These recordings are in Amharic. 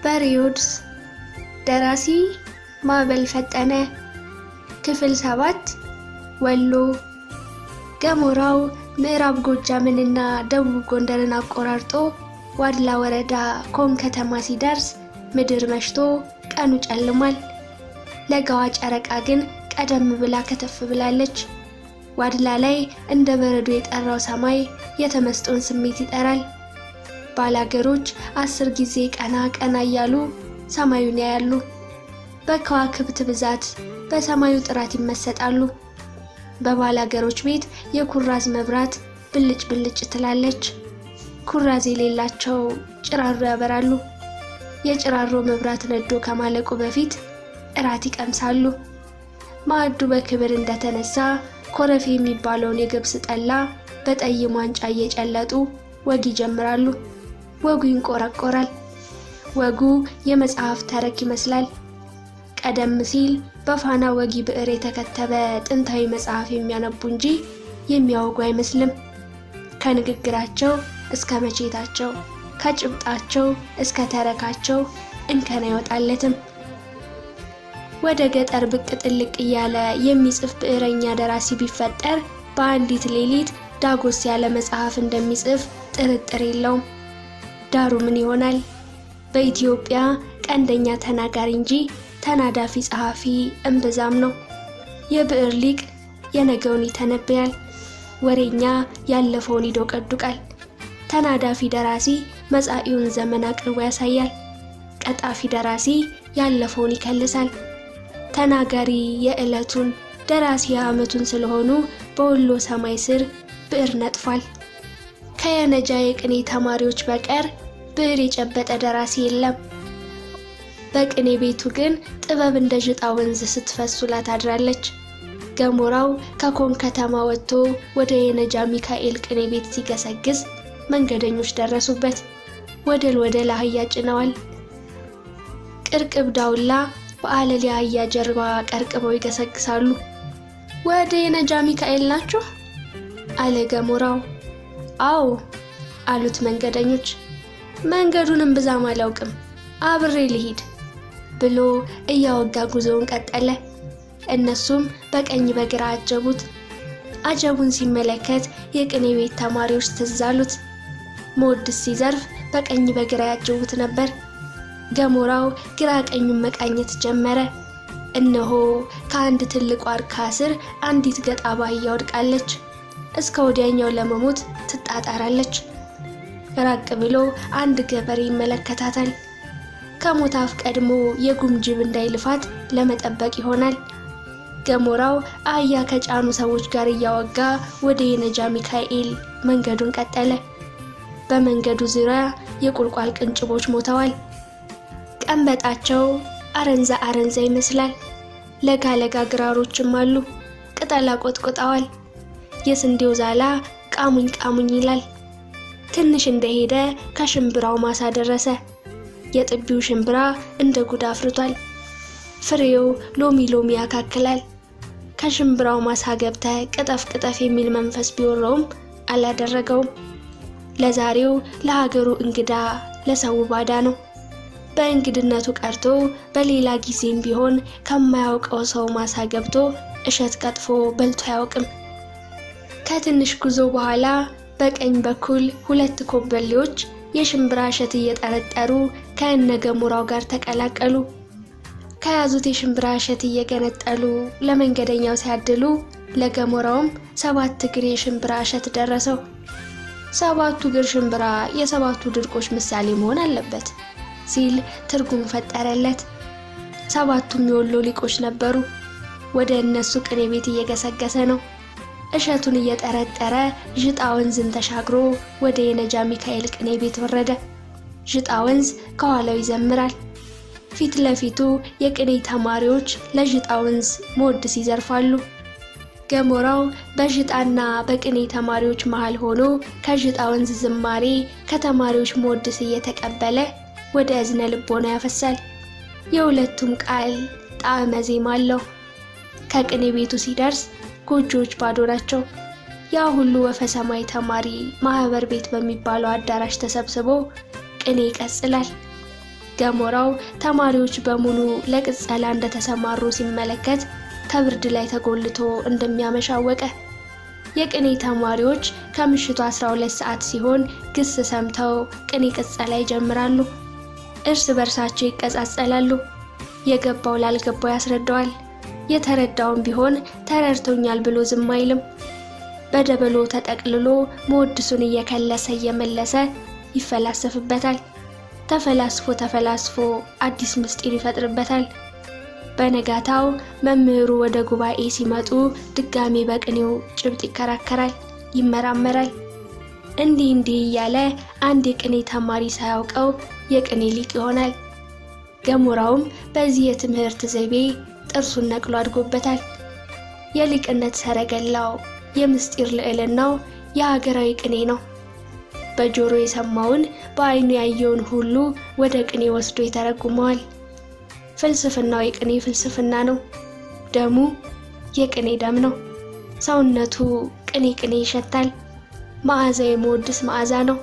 በሪዮድስ ደራሲ ማዕበል ፈጠነ። ክፍል 7 ወሎ። ገሞራው ምዕራብ ጎጃምንና ደቡብ ጎንደርን አቆራርጦ ዋድላ ወረዳ ኮን ከተማ ሲደርስ ምድር መሽቶ ቀኑ ጨልሟል። ለጋዋ ጨረቃ ግን ቀደም ብላ ከተፍ ብላለች። ዋድላ ላይ እንደ በረዶ የጠራው ሰማይ የተመስጦን ስሜት ይጠራል። ባላገሮች 10 ጊዜ ቀና ቀና እያሉ ሰማዩን ያያሉ። በከዋክብት ብዛት በሰማዩ ጥራት ይመሰጣሉ። በባላገሮች ቤት የኩራዝ መብራት ብልጭ ብልጭ ትላለች። ኩራዝ የሌላቸው ጭራሮ ያበራሉ። የጭራሮ መብራት ነዶ ከማለቁ በፊት እራት ይቀምሳሉ። ማዕዱ በክብር እንደተነሳ ኮረፌ የሚባለውን የገብስ ጠላ በጠይም ዋንጫ እየጨለጡ ወግ ይጀምራሉ። ወጉ ይንቆረቆራል። ወጉ የመጽሐፍ ተረክ ይመስላል። ቀደም ሲል በፋና ወጊ ብዕር የተከተበ ጥንታዊ መጽሐፍ የሚያነቡ እንጂ የሚያወጉ አይመስልም። ከንግግራቸው እስከ መቼታቸው፣ ከጭብጣቸው እስከ ተረካቸው እንከን አይወጣለትም። ወደ ገጠር ብቅ ጥልቅ እያለ የሚጽፍ ብዕረኛ ደራሲ ቢፈጠር በአንዲት ሌሊት ዳጎስ ያለ መጽሐፍ እንደሚጽፍ ጥርጥር የለውም። ዳሩ ምን ይሆናል? በኢትዮጵያ ቀንደኛ ተናጋሪ እንጂ ተናዳፊ ጸሐፊ እምብዛም ነው። የብዕር ሊቅ የነገውን ይተነብያል። ወሬኛ ያለፈውን ይዶቀዱቃል። ተናዳፊ ደራሲ መጻኢውን ዘመን አቅርቦ ያሳያል። ቀጣፊ ደራሲ ያለፈውን ይከልሳል። ተናጋሪ የዕለቱን፣ ደራሲ የዓመቱን ስለሆኑ በወሎ ሰማይ ስር ብዕር ነጥፏል። ከየነጃ የቅኔ ተማሪዎች በቀር ብዕር የጨበጠ ደራሲ የለም። በቅኔ ቤቱ ግን ጥበብ እንደ ዥጣ ወንዝ ስትፈሱላ ታድራለች። ገሞራው ከኮን ከተማ ወጥቶ ወደ የነጃ ሚካኤል ቅኔ ቤት ሲገሰግስ መንገደኞች ደረሱበት። ወደል አህያ ጭነዋል። ቅርቅብ ዳውላ በአለሌ አህያ ጀርባ ቀርቅበው ይገሰግሳሉ። ወደ የነጃ ሚካኤል ናችሁ? አለ ገሞራው። አዎ አሉት መንገደኞች። መንገዱንም ብዛም አላውቅም፣ አብሬ ልሂድ ብሎ እያወጋ ጉዞውን ቀጠለ። እነሱም በቀኝ በግራ አጀቡት። አጀቡን ሲመለከት የቅኔ ቤት ተማሪዎች ትዝ አሉት። መወድስ ሲዘርፍ በቀኝ በግራ ያጀቡት ነበር። ገሞራው ግራ ቀኙን መቃኘት ጀመረ። እነሆ ከአንድ ትልቅ ዋርካ ስር አንዲት ገጣባ አህያ ወድቃለች። እስከ ወዲያኛው ለመሞት ትጣጣራለች። ራቅ ብሎ አንድ ገበሬ ይመለከታታል። ከሞት አፍ ቀድሞ የጉም ጅብ እንዳይልፋት ለመጠበቅ ይሆናል። ገሞራው አህያ ከጫኑ ሰዎች ጋር እያወጋ ወደ የነጃ ሚካኤል መንገዱን ቀጠለ። በመንገዱ ዙሪያ የቁልቋል ቅንጭቦች ሞተዋል። ቀንበጣቸው አረንዛ ይመስላል። ለጋ ግራሮችም አሉ። ቅጠላ ቆጥቁጠዋል። የስንዴው ዛላ ቃሙኝ ይላል። ትንሽ እንደሄደ ከሽምብራው ማሳ ደረሰ። የጥቢው ሽምብራ እንደ ጉድ አፍርቷል። ፍሬው ሎሚ ያካክላል። ከሽምብራው ማሳ ገብተ ቅጠፍ የሚል መንፈስ ቢወረውም አላደረገውም። ለዛሬው ለሀገሩ እንግዳ ለሰው ባዳ ነው። በእንግድነቱ ቀርቶ በሌላ ጊዜም ቢሆን ከማያውቀው ሰው ማሳ ገብቶ እሸት ቀጥፎ በልቶ አያውቅም። ከትንሽ ጉዞ በኋላ በቀኝ በኩል 2 ኮበሌዎች የሽምብራ እሸት እየጠረጠሩ ከነገሞራው ጋር ተቀላቀሉ። ከያዙት የሽምብራ እሸት እየገነጠሉ ለመንገደኛው ሲያድሉ ለገሞራውም 7 እግር የሽምብራ እሸት ደረሰው። 7ቱ እግር ሽምብራ የ7ቱ ድርቆች ምሳሌ መሆን አለበት ሲል ትርጉም ፈጠረለት። 7ቱም የወሎ ሊቆች ነበሩ። ወደ እነሱ ቅኔ ቤት እየገሰገሰ ነው። እሸቱን እየጠረጠረ ዥጣ ወንዝን ተሻግሮ ወደ የነጃ ሚካኤል ቅኔ ቤት ወረደ። ዥጣ ወንዝ ከኋላው ይዘምራል። ፊት ለፊቱ የቅኔ ተማሪዎች ለዥጣ ወንዝ መወድስ ይዘርፋሉ። ገሞራው በዥጣና በቅኔ ተማሪዎች መሃል ሆኖ ከዥጣ ወንዝ ዝማሬ ከተማሪዎች መወድስ እየተቀበለ ወደ እዝነ ልቦና ያፈሳል። የሁለቱም ቃል ጣዕመ ዜማ አለው። ከቅኔ ቤቱ ሲደርስ ጎጆዎች ባዶ ናቸው። ያ ሁሉ ወፈ ሰማይ ተማሪ ማህበር ቤት በሚባለው አዳራሽ ተሰብስቦ ቅኔ ይቀጽላል። ገሞራው ተማሪዎች በሙሉ ለቅጸላ እንደተሰማሩ ሲመለከት ከብርድ ላይ ተጎልቶ እንደሚያመሽ አወቀ። የቅኔ ተማሪዎች ከምሽቱ 12 ሰዓት ሲሆን ግስ ሰምተው ቅኔ ቅጸላ ይጀምራሉ። እርስ በርሳቸው ይቀጻጸላሉ። የገባው ላልገባው ያስረዳዋል። የተረዳውን ቢሆን ተረድቶኛል ብሎ ዝም አይልም። በደበሎ ተጠቅልሎ መወድሱን እየከለሰ እየመለሰ ይፈላሰፍበታል። ተፈላስፎ አዲስ ምስጢር ይፈጥርበታል። በነጋታው መምህሩ ወደ ጉባኤ ሲመጡ ድጋሜ በቅኔው ጭብጥ ይከራከራል፣ ይመራመራል። እንዲህ እያለ አንድ የቅኔ ተማሪ ሳያውቀው የቅኔ ሊቅ ይሆናል። ገሞራውም በዚህ የትምህርት ዘይቤ ጥርሱን ነቅሎ አድጎበታል። የሊቅነት ሰረገላው የምስጢር ልዕልናው የሀገራዊ ቅኔ ነው። በጆሮ የሰማውን በዓይኑ ያየውን ሁሉ ወደ ቅኔ ወስዶ ይተረጉመዋል። ፍልስፍናው የቅኔ ፍልስፍና ነው። ደሙ የቅኔ ደም ነው። ሰውነቱ ቅኔ ይሸታል። መዓዛው የመወድስ መዓዛ ነው።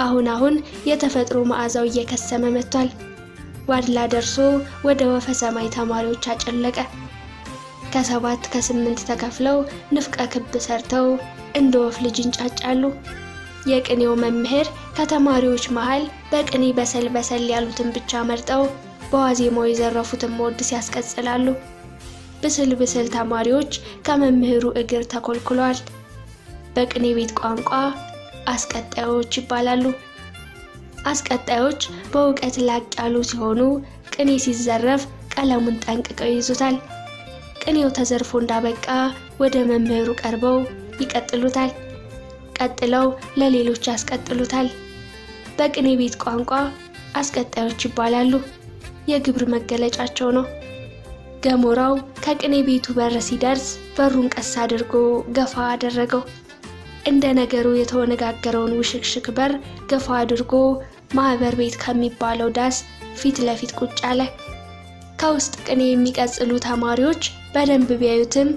አሁን የተፈጥሮ መዓዛው እየከሰመ መጥቷል። ዋድላ ደርሶ ወደ ወፈ ሰማይ ተማሪዎች አጨለቀ። ከ7 ከ8 ተከፍለው ንፍቀ ክብ ሰርተው እንደ ወፍ ልጅ እንጫጫሉ። የቅኔው መምህር ከተማሪዎች መሃል በቅኔ በሰል ያሉትን ብቻ መርጠው በዋዜማው የዘረፉትን መወድስ ያስቀጽላሉ። ብስል ተማሪዎች ከመምህሩ እግር ተኮልኩለዋል። በቅኔ ቤት ቋንቋ አስቀጣዮች ይባላሉ። አስቀጣዮች በእውቀት ላቅ ያሉ ሲሆኑ ቅኔ ሲዘረፍ ቀለሙን ጠንቅቀው ይዙታል። ቅኔው ተዘርፎ እንዳበቃ ወደ መምህሩ ቀርበው ይቀጥሉታል። ቀጥለው ለሌሎች ያስቀጥሉታል። በቅኔ ቤት ቋንቋ አስቀጣዮች ይባላሉ። የግብር መገለጫቸው ነው። ገሞራው ከቅኔ ቤቱ በር ሲደርስ በሩን ቀስ አድርጎ ገፋ አደረገው። እንደ ነገሩ የተወነጋገረውን ውሽክሽክ በር ገፋ አድርጎ ማህበር ቤት ከሚባለው ዳስ ፊት ለፊት ቁጭ አለ። ከውስጥ ቅኔ የሚቀጽሉ ተማሪዎች በደንብ ቢያዩትም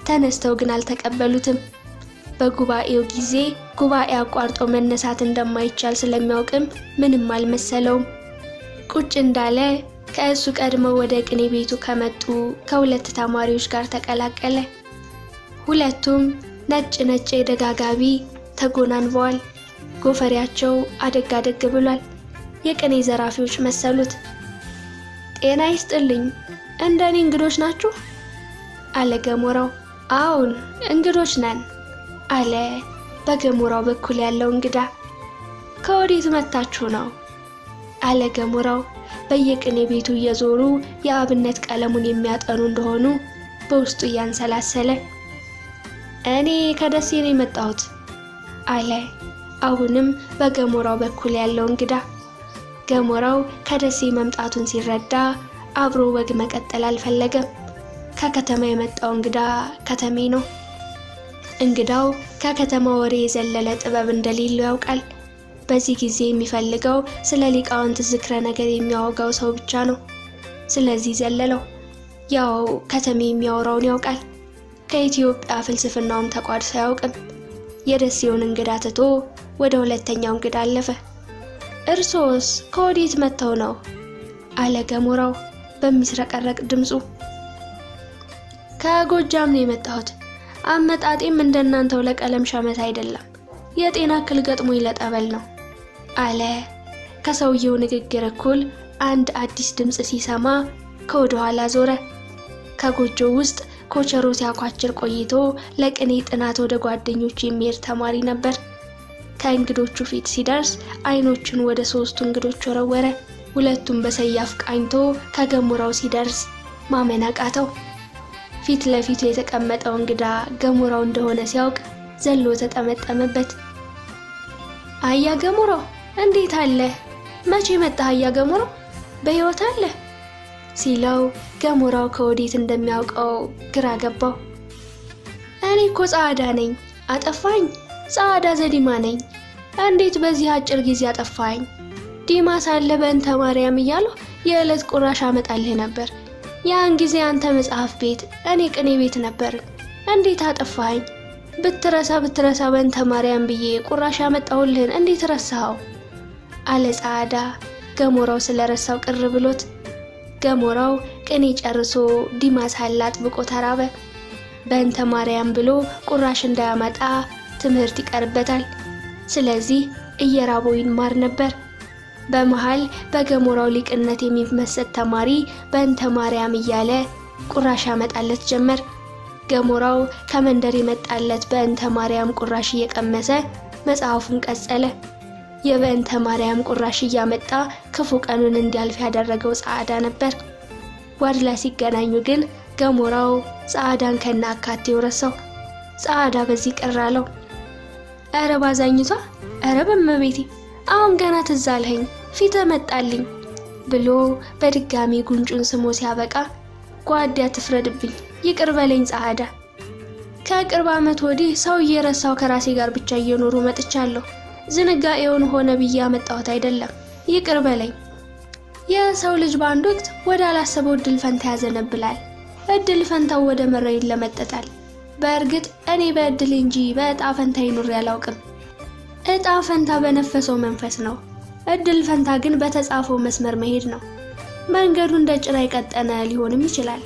ተነስተው ግን አልተቀበሉትም። በጉባኤው ጊዜ ጉባኤ አቋርጦ መነሳት እንደማይቻል ስለሚያውቅም ምንም አልመሰለውም። ቁጭ እንዳለ ከእሱ ቀድመው ወደ ቅኔ ቤቱ ከመጡ ከሁለት ተማሪዎች ጋር ተቀላቀለ። ሁለቱም ነጭ የደጋጋቢ ተጎናንበዋል። ጎፈሬያቸው አደግ ብሏል። የቅኔ ዘራፊዎች መሰሉት። ጤና ይስጥልኝ፣ እንደኔ እንግዶች ናችሁ? አለ ገሞራው። አዎን እንግዶች ነን አለ በገሞራው በኩል ያለው እንግዳ። ከወዴት መጣችሁ ነው? አለ ገሞራው በየቅኔ ቤቱ እየዞሩ የአብነት ቀለሙን የሚያጠኑ እንደሆኑ በውስጡ እያንሰላሰለ። እኔ ከደሴ ነው የመጣሁት አለ አሁንም በገሞራው በኩል ያለው እንግዳ። ገሞራው ከደሴ መምጣቱን ሲረዳ አብሮ ወግ መቀጠል አልፈለገም። ከከተማ የመጣው እንግዳ ከተሜ ነው። እንግዳው ከከተማ ወሬ የዘለለ ጥበብ እንደሌለው ያውቃል። በዚህ ጊዜ የሚፈልገው ስለ ሊቃውንት ዝክረ ነገር የሚያወጋው ሰው ብቻ ነው። ስለዚህ ዘለለው። ያው ከተሜ የሚያወራውን ያውቃል። ከኢትዮጵያ ፍልስፍናውም ተቋድሶ አያውቅም። የደሴውን እንግዳ ትቶ ወደ ሁለተኛው እንግዳ አለፈ። እርሶስ ከወዴት መጥተው ነው? አለ ገሞራው በሚስረቀረቅ ድምፁ። ከጎጃም ነው የመጣሁት። አመጣጤም እንደናንተው ለቀለም ሸመት አይደለም። የጤና እክል ገጥሞኝ ለጠበል ነው አለ። ከሰውየው ንግግር እኩል አንድ አዲስ ድምፅ ሲሰማ ከወደ ኋላ ዞረ። ከጎጆው ውስጥ ኮቸሮ ሲያኳችር ቆይቶ ለቅኔ ጥናት ወደ ጓደኞቹ የሚሄድ ተማሪ ነበር። ከእንግዶቹ ፊት ሲደርስ አይኖቹን ወደ 3ቱ እንግዶች ወረወረ። ሁለቱም በሰያፍ ቃኝቶ ከገሞራው ሲደርስ ማመን አቃተው። ፊት ለፊቱ የተቀመጠው እንግዳ ገሞራው እንደሆነ ሲያውቅ ዘሎ ተጠመጠመበት። አያ ገሞራው እንዴት አለ? መቼ መጣህ? አያ ገሞራው በሕይወት አለ ሲለው ገሞራው ከወዴት እንደሚያውቀው ግራ ገባው። እኔ እኮ ጻዕዳ ነኝ። አጠፋኝ? ጻዕዳ ዘዲማ ነኝ። እንዴት በዚህ አጭር ጊዜ አጠፋኝ? ዲማ ሳለ በእንተ ማርያም እያለሁ የዕለት ቁራሽ አመጣልህ ነበር። ያን ጊዜ አንተ መጽሐፍ ቤት እኔ ቅኔ ቤት ነበር። እንዴት አጠፋኝ? ብትረሳ በእንተ ማርያም ብዬ ቁራሽ ያመጣሁልህን እንዴት ረሳኸው? አለ ጻዕዳ ገሞራው ስለረሳው ቅር ብሎት ገሞራው ቅኔ ጨርሶ ዲማስ ሐላት ብቆ ተራበ። በእንተ ማርያም ብሎ ቁራሽ እንዳያመጣ ትምህርት ይቀርበታል። ስለዚህ እየራበው ይማር ነበር። በመሃል በገሞራው ሊቅነት የሚመሰጥ ተማሪ በእንተ ማርያም እያለ ቁራሽ ያመጣለት ጀመር። ገሞራው ከመንደር የመጣለት በእንተ ማርያም ቁራሽ እየቀመሰ መጽሐፉን ቀጸለ። የበእንተ ማርያም ቁራሽ እያመጣ ክፉ ቀኑን እንዲያልፍ ያደረገው ጻዕዳ ነበር። ዋድላ ሲገናኙ ግን ገሞራው ጻዕዳን ከነአካቴው ረሳው። ጻዕዳ በዚህ ቅር አለው። ኧረ ባዛኝቷ፣ ኧረ በመቤቴ አሁን ገና ትዝ አልኸኝ፣ ፊት መጣልኝ ብሎ በድጋሚ ጉንጩን ስሞ ሲያበቃ ጓዲያ ትፍረድብኝ፣ ይቅር በለኝ ጻዕዳ። ከቅርብ ዓመት ወዲህ ሰው እየረሳው ከራሴ ጋር ብቻ እየኖሩ መጥቻለሁ። ዝንጋኤውን ሆነ ብዬ አመጣሁት አይደለም፣ ይቅር በለኝ። የሰው ልጅ በአንድ ወቅት ወደ አላሰበው እድል ፈንታ ያዘነብላል። እድል ፈንታው ወደ መረው ይለመጠጣል። በእርግጥ እኔ በእድል እንጂ በእጣ ፈንታ ይኑር ያላውቅም። እጣ ፈንታ በነፈሰው መንፈስ ነው። እድል ፈንታ ግን በተጻፈው መስመር መሄድ ነው። መንገዱ እንደ ጭራ የቀጠነ ሊሆንም ይችላል።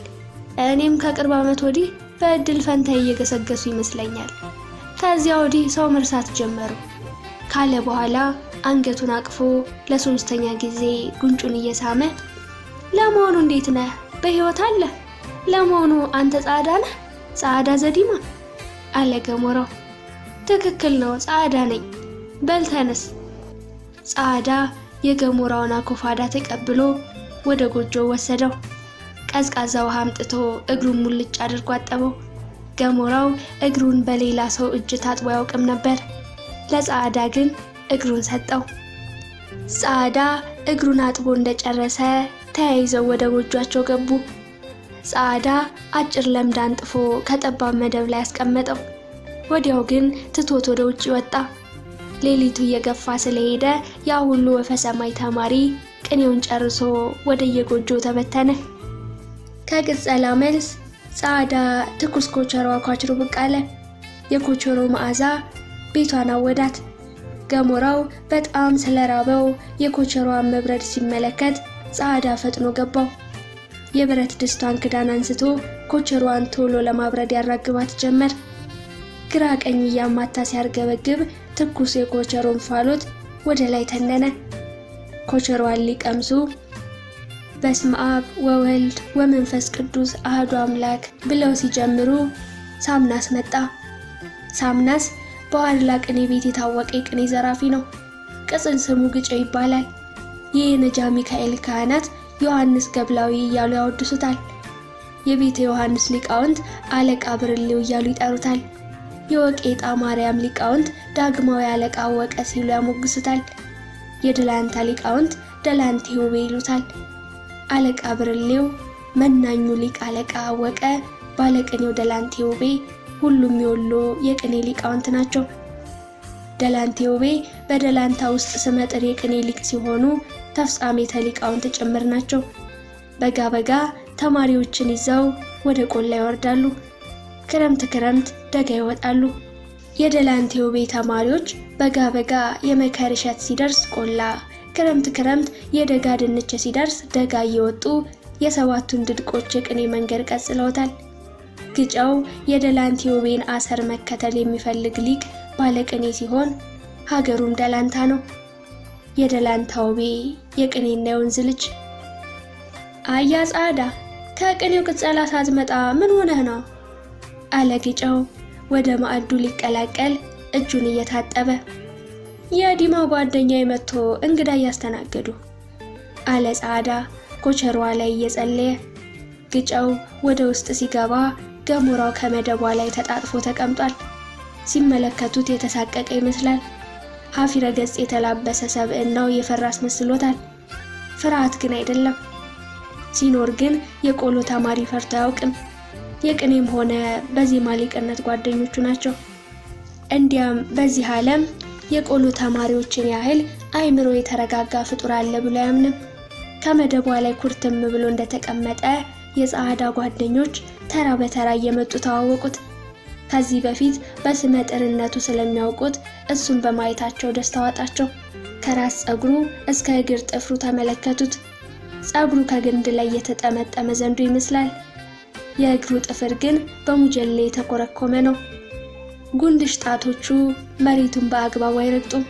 እኔም ከቅርብ ዓመት ወዲህ በእድል ፈንታ እየገሰገሱ ይመስለኛል። ከዚያ ወዲህ ሰው መርሳት ጀመሩ ካለ በኋላ አንገቱን አቅፎ ለሶስተኛ ጊዜ ጉንጩን እየሳመ ለመሆኑ እንዴት ነህ? በሕይወት አለ? ለመሆኑ አንተ ጻዕዳ ነህ? ጻዕዳ ዘዲማ አለ ገሞራው። ትክክል ነው፣ ጻዕዳ ነኝ። በል ተነስ። ጻዕዳ የገሞራውን አኮፋዳ ተቀብሎ ወደ ጎጆው ወሰደው። ቀዝቃዛ ውሃ አምጥቶ እግሩን ሙልጭ አድርጎ አጠበው። ገሞራው እግሩን በሌላ ሰው እጅ ታጥቦ ያውቅም ነበር። ለጻዕዳ ግን እግሩን ሰጠው። ጻዕዳ እግሩን አጥቦ እንደጨረሰ ተያይዘው ወደ ጎጆአቸው ገቡ። ጻዕዳ አጭር ለምድ አንጥፎ ከጠባብ መደብ ላይ አስቀመጠው። ወዲያው ግን ትቶት ወደ ውጭ ወጣ። ሌሊቱ እየገፋ ስለሄደ ያ ሁሉ ወፈ ሰማይ ተማሪ ቅኔውን ጨርሶ ወደ የጎጆው ተበተነ። ከቅጸላ መልስ ጻዕዳ ትኩስ ኮቸሮ አኳችሮ ብቅ አለ። የኮቸሮ መዓዛ ቤቷን አወዳት። ገሞራው በጣም ስለራበው የኮቸሮዋን መብረድ ሲመለከት ጻዕዳ ፈጥኖ ገባው። የብረት ድስቷን ክዳን አንስቶ ኮቸሮዋን ቶሎ ለማብረድ ያራግባት ጀመር። ግራ ቀኝ እያማታ ሲያርገበግብ ትኩስ የኮቸሮን ፋሎት ወደ ላይ ተነነ። ኮቸሮዋን ሊቀምሱ በስመ አብ ወወልድ ወመንፈስ ቅዱስ አሐዱ አምላክ ብለው ሲጀምሩ ሳምናስ መጣ። ሳምናስ በዋድላ ቅኔ ቤት የታወቀ ቅኔ ዘራፊ ነው። ቅጽል ስሙ ግጨው ይባላል። ይህ የነጃ ሚካኤል ካህናት ዮሐንስ ገብላዊ እያሉ ያወድሱታል። የቤተ ዮሐንስ ሊቃውንት አለቃ ብርሌው እያሉ ይጠሩታል። የወቄጣ ማርያም ሊቃውንት ዳግማዊ አለቃ አወቀ ሲሉ ያሞግሱታል። የደላንታ ሊቃውንት ደላንቴ ውቤ ይሉታል። አለቃ ብርሌው፣ መናኙ ሊቅ አለቃ አወቀ፣ ባለቅኔው ደላንቴ ውቤ ሁሉም የወሎ የቅኔ ሊቃውንት ናቸው። ደላንቴ ውቤ በደላንታ ውስጥ ስመጥር የቅኔ ሊቅ ሲሆኑ ተፍጻሜተ ሊቃውንት ጭምር ናቸው። በጋ በጋ ተማሪዎችን ይዘው ወደ ቆላ ይወርዳሉ። ክረምት ክረምት ደጋ ይወጣሉ። የደላንቴ ውቤ ተማሪዎች በጋ በጋ የመከር እሸት ሲደርስ ቆላ፣ ክረምት ክረምት የደጋ ድንች ሲደርስ ደጋ እየወጡ የሰባቱን ድድቆች የቅኔ መንገድ ቀጽለውታል። ግጨው የደላንቴ ውቤን አሰር መከተል የሚፈልግ ሊቅ ባለቅኔ ሲሆን ሀገሩም ደላንታ ነው። የደላንታ ውቤ የቅኔና የወንዝ ልጅ። አያ ጻዕዳ፣ ከቅኔው ቅጸላ ሳትመጣ ምን ሆነህ ነው? አለ ግጨው ወደ ማዕዱ ሊቀላቀል እጁን እየታጠበ። የዲማው ጓደኛዬ መጥቶ እንግዳ እያስተናገዱ አለ ጻዕዳ ኮቸሮዋ ላይ እየጸለየ። ግጨው ወደ ውስጥ ሲገባ ገሞራው ከመደቧ ላይ ተጣጥፎ ተቀምጧል። ሲመለከቱት የተሳቀቀ ይመስላል። ሀፊረ ገጽ የተላበሰ ሰብዕናው የፈራ አስመስሎታል። ፍርሃት ግን አይደለም። ሲኖር ግን የቆሎ ተማሪ ፈርቶ አያውቅም። የቅኔም ሆነ በዜማ ሊቅነት ጓደኞቹ ናቸው። እንዲያም በዚህ ዓለም የቆሎ ተማሪዎችን ያህል አይምሮ የተረጋጋ ፍጡር አለ ብሎ አያምንም። ከመደቧ ላይ ኩርትም ብሎ እንደተቀመጠ የጻዕዳ ጓደኞች ተራ በተራ እየመጡ ተዋወቁት። ከዚህ በፊት በስመ ጥርነቱ ስለሚያውቁት እሱን በማየታቸው ደስታ ዋጣቸው። ከራስ ፀጉሩ እስከ እግር ጥፍሩ ተመለከቱት። ፀጉሩ ከግንድ ላይ የተጠመጠመ ዘንዶ ይመስላል። የእግሩ ጥፍር ግን በሙጀሌ የተኮረኮመ ነው። ጉንድሽ ጣቶቹ መሬቱን በአግባቡ አይረግጡም።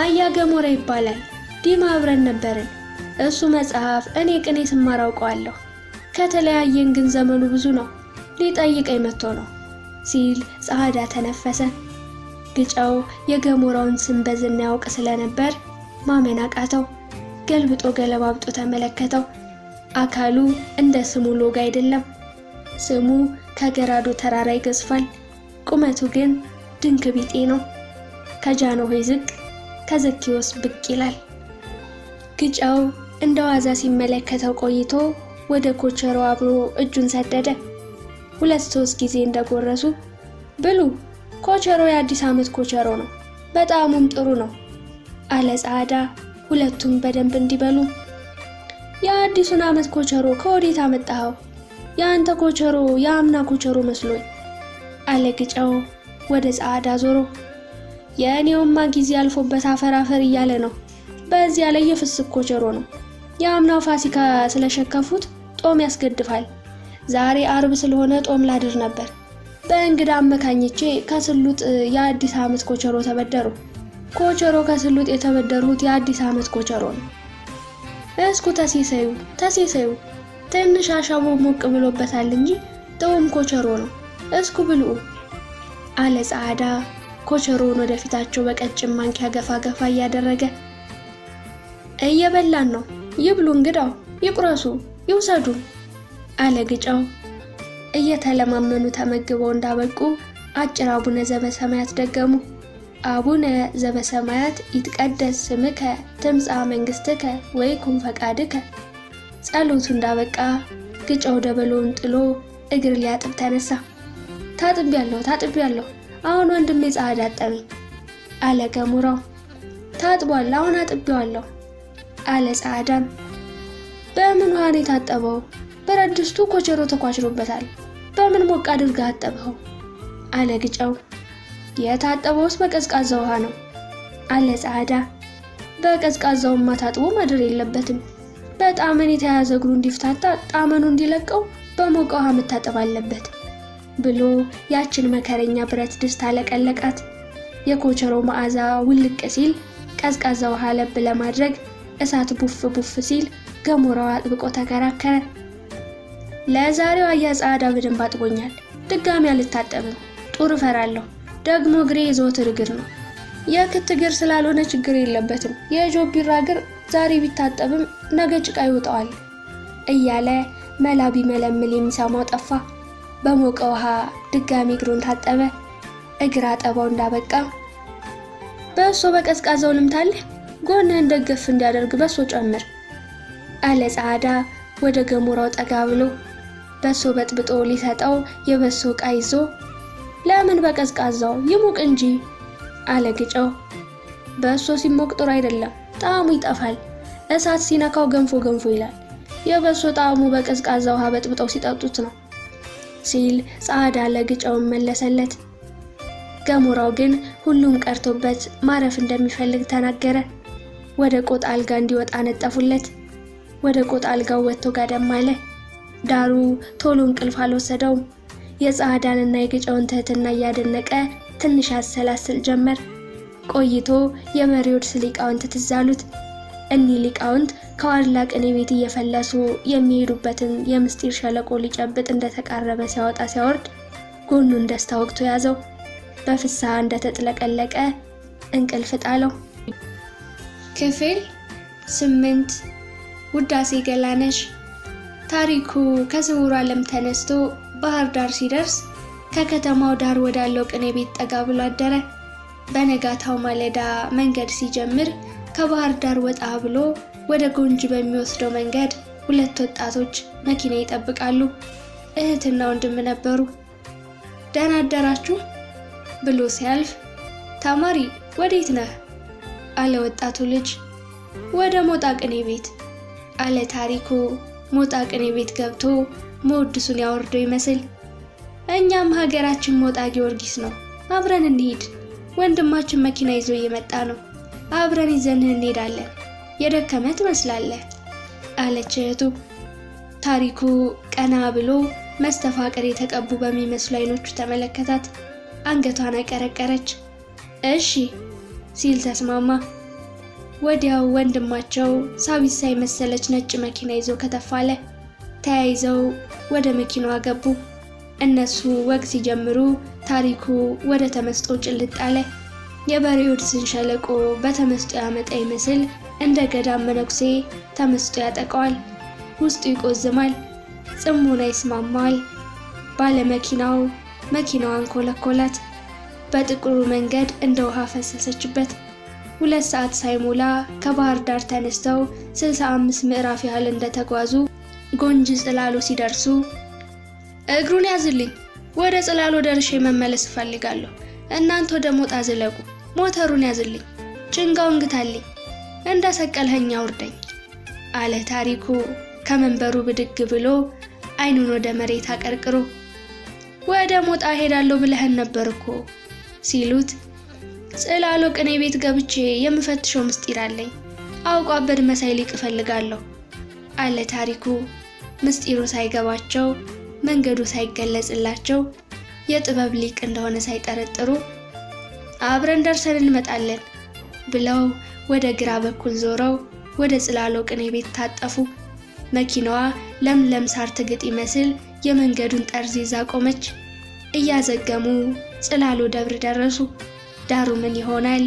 አያ ገሞራ ይባላል። ዲማ አብረን ነበርን። እሱ መጽሐፍ እኔ ቅኔ ስማር አውቀዋለሁ። ከተለያየን ግን ዘመኑ ብዙ ነው። ሊጠይቀኝ መጥቶ ነው ሲል ጸዓዳ ተነፈሰ። ግጫው የገሞራውን ስም በዝና ያውቅ ስለነበር ማመን አቃተው። ገልብጦ ገለባብጦ ተመለከተው። አካሉ እንደ ስሙ ሎግ አይደለም። ስሙ ከገራዶ ተራራ ይገዝፋል። ቁመቱ ግን ድንክ ቢጤ ነው። ከጃንሆይ ዝቅ ከዘኪዎስ ብቅ ይላል። ግጫው እንደ ዋዛ ሲመለከተው ቆይቶ ወደ ኮቸሮ አብሮ እጁን ሰደደ። 2-3 ጊዜ እንደጎረሱ ብሉ፣ ኮቸሮ የአዲስ ዓመት ኮቸሮ ነው፣ በጣሙም ጥሩ ነው አለ ጸዓዳ ሁለቱም በደንብ እንዲበሉ። የአዲሱን ዓመት ኮቸሮ ከወዴት አመጣኸው? የአንተ ኮቸሮ የአምና ኮቸሮ መስሎኝ አለ ግጫው ወደ ጸዓዳ ዞሮ። የእኔውማ ጊዜ አልፎበት አፈር እያለ ነው። በዚያ ላይ የፍስክ ኮቸሮ ነው። የአምናው ፋሲካ ስለሸከፉት ጦም ያስገድፋል። ዛሬ አርብ ስለሆነ ጦም ላድር ነበር። በእንግዳ አመካኝቼ ከስሉጥ የአዲስ ዓመት ኮቸሮ ተበደሩ። ኮቸሮ ከስሉጥ የተበደሩት የአዲስ ዓመት ኮቸሮ ነው። እስኩ ተሴሰዩ ትንሽ አሻቦ ሞቅ ብሎበታል እንጂ ጥውም ኮቸሮ ነው። እስኩ ብሉ አለ ጸዓዳ ኮቸሮውን ወደፊታቸው በቀጭን ማንኪያ ገፋ እያደረገ። እየበላን ነው፣ ይብሉ እንግዳው፣ ይቁረሱ፣ ይውሰዱ አለ ግጫው። እየተለማመኑ ተመግበው እንዳበቁ አጭር አቡነ ዘበሰማያት ደገሙ። አቡነ ዘበሰማያት ይትቀደስ ስምከ ትምጻእ መንግሥትከ ወይኩን ፈቃድከ። ጸሎቱ እንዳበቃ ግጫው ደበሎውን ጥሎ እግር ሊያጥብ ተነሳ። ታጥቢያለሁ አሁን ወንድሜ ጸዓዳ አጠበኝ አለ ገሞራው። ታጥቧል፣ አሁን አጥቤዋለሁ አለ ጸዓዳም። በምን ውሃ ነው የታጠበው? ብረት ድስቱ ኮቸሮ ተኳችሮበታል። በምን ሞቅ አድርገህ አጠብኸው አለ ግጫው። የታጠበውስ በቀዝቃዛ ውሃ ነው አለ ጸዓዳ። በቀዝቃዛውማ ታጥቦ ማደር የለበትም። በጣመን የተያዘ እግሩ እንዲፍታታ ጣመኑ እንዲለቀው በሞቀ ውሃ መታጠብ አለበት ብሎ ያችን መከረኛ ብረት ድስት አለቀለቃት። የኮቸሮ መዓዛ ውልቅ ሲል ቀዝቃዛ ውሃ ለብ ለማድረግ እሳት ቡፍ ሲል ገሞራው አጥብቆ ተከራከረ። ለዛሬው አያ ጸዓዳ በደንብ አጥቦኛል። ድጋሚ አልታጠብም። ጡር እፈራለሁ። ደግሞ እግሬ የዘወትር እግር ነው። የክት እግር ስላልሆነ ችግር የለበትም። የጆቢራ እግር ዛሬ ቢታጠብም ነገ ጭቃ ይወጣዋል እያለ መላ ቢመለምል የሚሰማው ጠፋ። በሞቀ ውሃ ድጋሚ እግሩን ታጠበ። እግር አጠባው እንዳበቃ በሶ በቀዝቃዛው ልምታለህ፣ ጎንህን ደገፍ እንዲያደርግ በሶ ጨምር አለ ጸዓዳ ወደ ገሞራው ጠጋ ብሎ። በሶ በጥብጦ ሊሰጠው የበሶ ዕቃ ይዞ ለምን በቀዝቃዛው ይሞቅ እንጂ አለ ግጫው። በሶ ሲሞቅ ጥሩ አይደለም፣ ጣዕሙ ይጠፋል። እሳት ሲነካው ገንፎ ይላል። የበሶ ጣዕሙ በቀዝቃዛ ውሃ በጥብጠው ሲጠጡት ነው ሲል ጸዓዳ ለግጫውን መለሰለት። ገሞራው ግን ሁሉም ቀርቶበት ማረፍ እንደሚፈልግ ተናገረ። ወደ ቆጥ አልጋ እንዲወጣ ነጠፉለት። ወደ ቆጥ አልጋው ወጥቶ ጋደም አለ። ዳሩ ቶሎ እንቅልፍ አልወሰደውም። የጸዓዳንና የግጫውን ትህትና እያደነቀ ትንሽ ያሰላስል ጀመር። ቆይቶ የመሪዎት ሊቃውንት ትዝ አሉት። እኒህ ሊቃውንት ከዋድላ ቅኔ ቤት እየፈለሱ የሚሄዱበትን የምስጢር ሸለቆ ሊጨብጥ እንደተቃረበ ሲያወጣ ሲያወርድ ጎኑን ደስታ ወቅቶ ያዘው። በፍስሐ እንደተጥለቀለቀ እንቅልፍ ጣለው። ክፍል 8 ውዳሴ ገላነሽ። ታሪኩ ከስውሩ ዓለም ተነስቶ ባህር ዳር ሲደርስ ከከተማው ዳር ወዳለው ቅኔ ቤት ጠጋ ብሎ አደረ። በነጋታው ማለዳ መንገድ ሲጀምር ከባህር ዳር ወጣ ብሎ ወደ ጎንጂ በሚወስደው መንገድ 2 ወጣቶች መኪና ይጠብቃሉ። እህትና ወንድም ነበሩ። ደህና አደራችሁ ብሎ ሲያልፍ ተማሪ ወዴት ነህ አለ ወጣቱ ልጅ። ወደ ሞጣ ቅኔ ቤት አለ ታሪኩ። ሞጣ ቅኔ ቤት ገብቶ መወድሱን ያወርደው ይመስል እኛም ሀገራችን ሞጣ ጊዮርጊስ ነው፣ አብረን እንሂድ፣ ወንድማችን መኪና ይዞ እየመጣ ነው አብረን ይዘንህ እንሄዳለን። የደከመ ትመስላለህ አለች እህቱ። ታሪኩ ቀና ብሎ መስተፋቅር የተቀቡ በሚመስሉ አይኖቹ ተመለከታት። አንገቷን አቀረቀረች። እሺ ሲል ተስማማ። ወዲያው ወንድማቸው ሳቢሳ የመሰለች ነጭ መኪና ይዞ ከተፋለ። ተያይዘው ወደ መኪናዋ ገቡ። እነሱ ወግ ሲጀምሩ ታሪኩ ወደ ተመስጦ ጭልጥ አለ። የበሬዎድስን ሸለቆ በተመስጦ ያመጣ ይመስል እንደ ገዳም መነኩሴ ተመስጦ ያጠቀዋል። ውስጡ ይቆዝማል፣ ጽሙና ይስማማል። ባለመኪናው መኪናዋን ኮለኮላት። በጥቁሩ መንገድ እንደ ውሃ ፈሰሰችበት። 2 ሰዓት ሳይሞላ ከባህር ዳር ተነስተው 65 ምዕራፍ ያህል እንደተጓዙ ጎንጅ ጽላሎ ሲደርሱ እግሩን ያዝልኝ፣ ወደ ጽላሎ ደርሼ መመለስ እፈልጋለሁ። እናንተ ወደ ሞጣ ዝለቁ፣ ሞተሩን ያዝልኝ፣ ጭንጋውን ግታልኝ፣ እንደሰቀልኸኝ አውርደኝ አለ ታሪኩ ከመንበሩ ብድግ ብሎ አይኑን ወደ መሬት አቀርቅሮ። ወደ ሞጣ ሄዳለሁ ብለህን ነበር እኮ ሲሉት ጽላሎ ቅኔ ቤት ገብቼ የምፈትሸው ምስጢር አለኝ፣ አውቋበድ መሳይ ሊቅ እፈልጋለሁ አለ ታሪኩ። ምስጢሩ ሳይገባቸው መንገዱ ሳይገለጽላቸው የጥበብ ሊቅ እንደሆነ ሳይጠረጥሩ አብረን ደርሰን እንመጣለን ብለው ወደ ግራ በኩል ዞረው ወደ ጽላሎ ቅኔ ቤት ታጠፉ። መኪናዋ ለምለም ሳር ትግጥ ይመስል የመንገዱን ጠርዝ ይዛ ቆመች። እያዘገሙ ጽላሎ ደብር ደረሱ። ዳሩ ምን ይሆናል?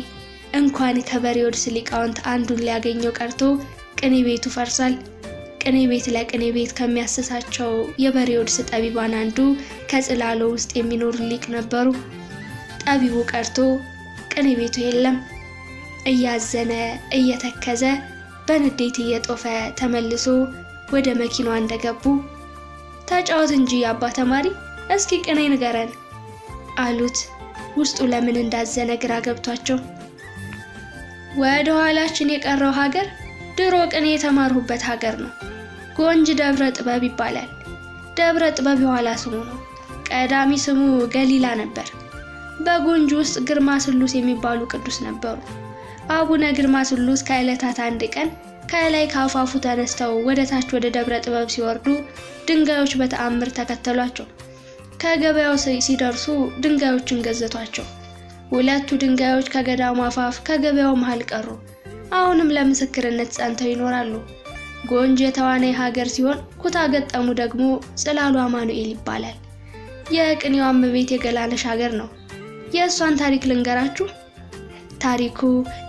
እንኳን ከበሬዎድስ ሊቃውንት አንዱን ሊያገኘው ቀርቶ ቅኔ ቤቱ ፈርሷል። ቅኔ ቤት ለቅኔ ቤት ከሚያሰሳቸው የበሬዎድስ ጠቢባን አንዱ ከጽላሎ ውስጥ የሚኖሩ ሊቅ ነበሩ። ጠቢቡ ቀርቶ ቅኔ ቤቱ የለም። እያዘነ እየተከዘ በንዴት እየጦፈ ተመልሶ ወደ መኪናዋ እንደገቡ ተጫወት እንጂ አባ ተማሪ፣ እስኪ ቅኔ ንገረን አሉት። ውስጡ ለምን እንዳዘነ ግራ ገብቷቸው። ወደ ኋላችን የቀረው ሀገር ድሮ ቅኔ የተማርሁበት ሀገር ነው። ጎንጅ ደብረ ጥበብ ይባላል። ደብረ ጥበብ የኋላ ስሙ ነው። ቀዳሚ ስሙ ገሊላ ነበር። በጎንጅ ውስጥ ግርማ ስሉስ የሚባሉ ቅዱስ ነበሩ። አቡነ ግርማ ስሉስ ከዕለታት አንድ ቀን ከላይ ከአፋፉ ተነስተው ወደ ታች ወደ ደብረ ጥበብ ሲወርዱ ድንጋዮች በተአምር ተከተሏቸው። ከገበያው ሲደርሱ ድንጋዮችን ገዘቷቸው። 2 ድንጋዮች ከገዳሙ አፋፍ ከገበያው መሃል ቀሩ። አሁንም ለምስክርነት ጸንተው ይኖራሉ። ጎንጅ የተዋናይ ሀገር ሲሆን ኩታ ገጠሙ ደግሞ ጽላሎ አማኑኤል ይባላል። የቅኔዋ እመቤት የገላነሽ ሀገር ነው። የእሷን ታሪክ ልንገራችሁ። ታሪኩ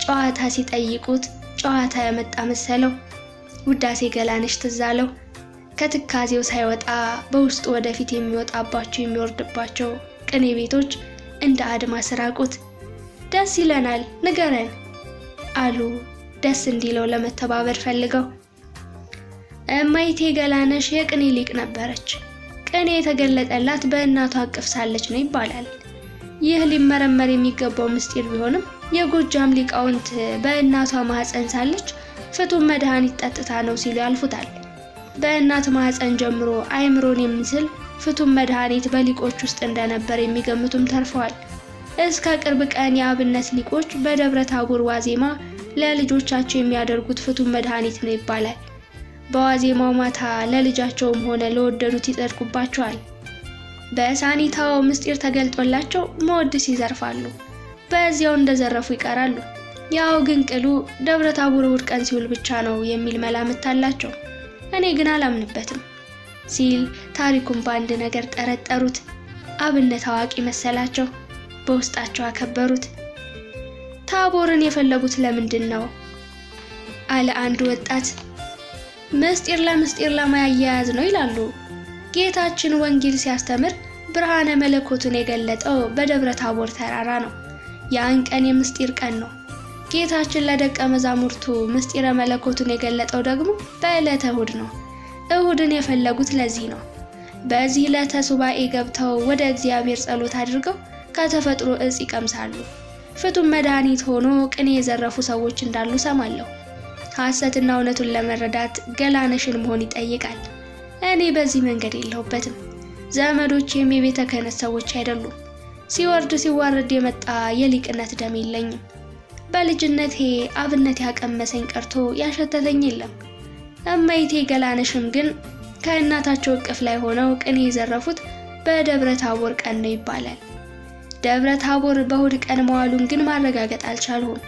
ጨዋታ ሲጠይቁት ጨዋታ ያመጣ መሰለው። ውዳሴ ገላነሽ ትዝ አለው። ከትካዜው ሳይወጣ በውስጡ ወደፊት የሚወጣባቸው የሚወርድባቸው ቅኔ ቤቶች እንደ አድማስ ራቁት። ደስ ይለናል፣ ንገረን አሉ ደስ እንዲለው ለመተባበር ፈልገው። እማይቴ ገላነሽ የቅኔ ሊቅ ነበረች። ቅኔ የተገለጠላት በእናቷ አቅፍ ሳለች ነው ይባላል። ይህ ሊመረመር የሚገባው ምስጢር ቢሆንም የጎጃም ሊቃውንት በእናቷ ማህፀን ሳለች ፍቱን መድኃኒት ጠጥታ ነው ሲሉ ያልፉታል። በእናት ማህፀን ጀምሮ አይምሮን የሚስል ፍቱን መድኃኒት በሊቆች ውስጥ እንደነበር የሚገምቱም ተርፈዋል። እስከ ቅርብ ቀን የአብነት ሊቆች በደብረ ታቦር ዋዜማ ለልጆቻቸው የሚያደርጉት ፍቱን መድኃኒት ነው ይባላል። በዋዜማው ማታ ለልጃቸውም ሆነ ለወደዱት ይጸድቁባቸዋል። በሳኒታው ምስጢር ተገልጦላቸው መወድስ ይዘርፋሉ። በዚያው እንደዘረፉ ይቀራሉ። ያው ግን ቅሉ ደብረ ታቦር እሑድ ቀን ሲውል ብቻ ነው የሚል መላምት አላቸው። እኔ ግን አላምንበትም ሲል ታሪኩን በአንድ ነገር ጠረጠሩት። አብነት አዋቂ መሰላቸው። በውስጣቸው አከበሩት። ታቦርን የፈለጉት ለምንድን ነው አለ አንድ ወጣት። ምስጢር ለምስጢር ለማያያዝ ነው ይላሉ። ጌታችን ወንጌል ሲያስተምር ብርሃነ መለኮቱን የገለጠው በደብረ ታቦር ተራራ ነው። ያን ቀን የምስጢር ቀን ነው። ጌታችን ለደቀ መዛሙርቱ ምስጢረ መለኮቱን የገለጠው ደግሞ በዕለተ እሑድ ነው። እሑድን የፈለጉት ለዚህ ነው። በዚህ ዕለተ ሱባኤ ገብተው ወደ እግዚአብሔር ጸሎት አድርገው ከተፈጥሮ እጽ ይቀምሳሉ። ፍቱን መድኃኒት ሆኖ ቅኔ የዘረፉ ሰዎች እንዳሉ ሰማለሁ። ሐሰትና እውነቱን ለመረዳት ገላነሽን መሆን ይጠይቃል። እኔ በዚህ መንገድ የለሁበትም። ዘመዶቼም የቤተ ክህነት ሰዎች አይደሉም። ሲወርድ ሲዋረድ የመጣ የሊቅነት ደም የለኝም። በልጅነቴ አብነት ያቀመሰኝ ቀርቶ ያሸተተኝ የለም። እማይቴ ገላነሽም ግን ከእናታቸው እቅፍ ላይ ሆነው ቅኔ የዘረፉት በደብረ ታቦር ቀን ነው ይባላል። ደብረ ታቦር በእሁድ ቀን መዋሉን ግን ማረጋገጥ አልቻልሁም።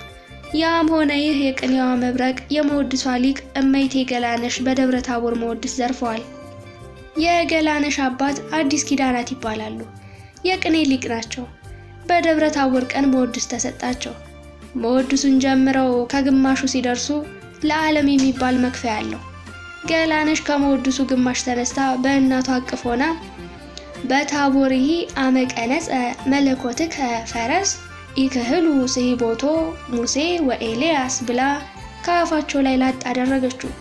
ያም ሆነ ይህ የቅኔዋ መብረቅ የመወድሷ ሊቅ እማይቴ ገላነሽ በደብረ ታቦር መወድስ ዘርፈዋል። የገላነሽ አባት አዲስ ኪዳናት ይባላሉ። የቅኔ ሊቅ ናቸው። በደብረ ታቦር ቀን መወድስ ተሰጣቸው። መወድሱን ጀምረው ከግማሹ ሲደርሱ ለዓለም የሚባል መክፈያ አለው። ገላነሽ ከመወድሱ ግማሽ ተነስታ በእናቷ አቅፍ ሆና በታቦርሂ አመቀነጸ መለኮትከ ፈረስ ኢክህሉ ስሂቦቶ ሙሴ ወኤልያስ ብላ ከአፋቸው ላይ ላጥ አደረገችው።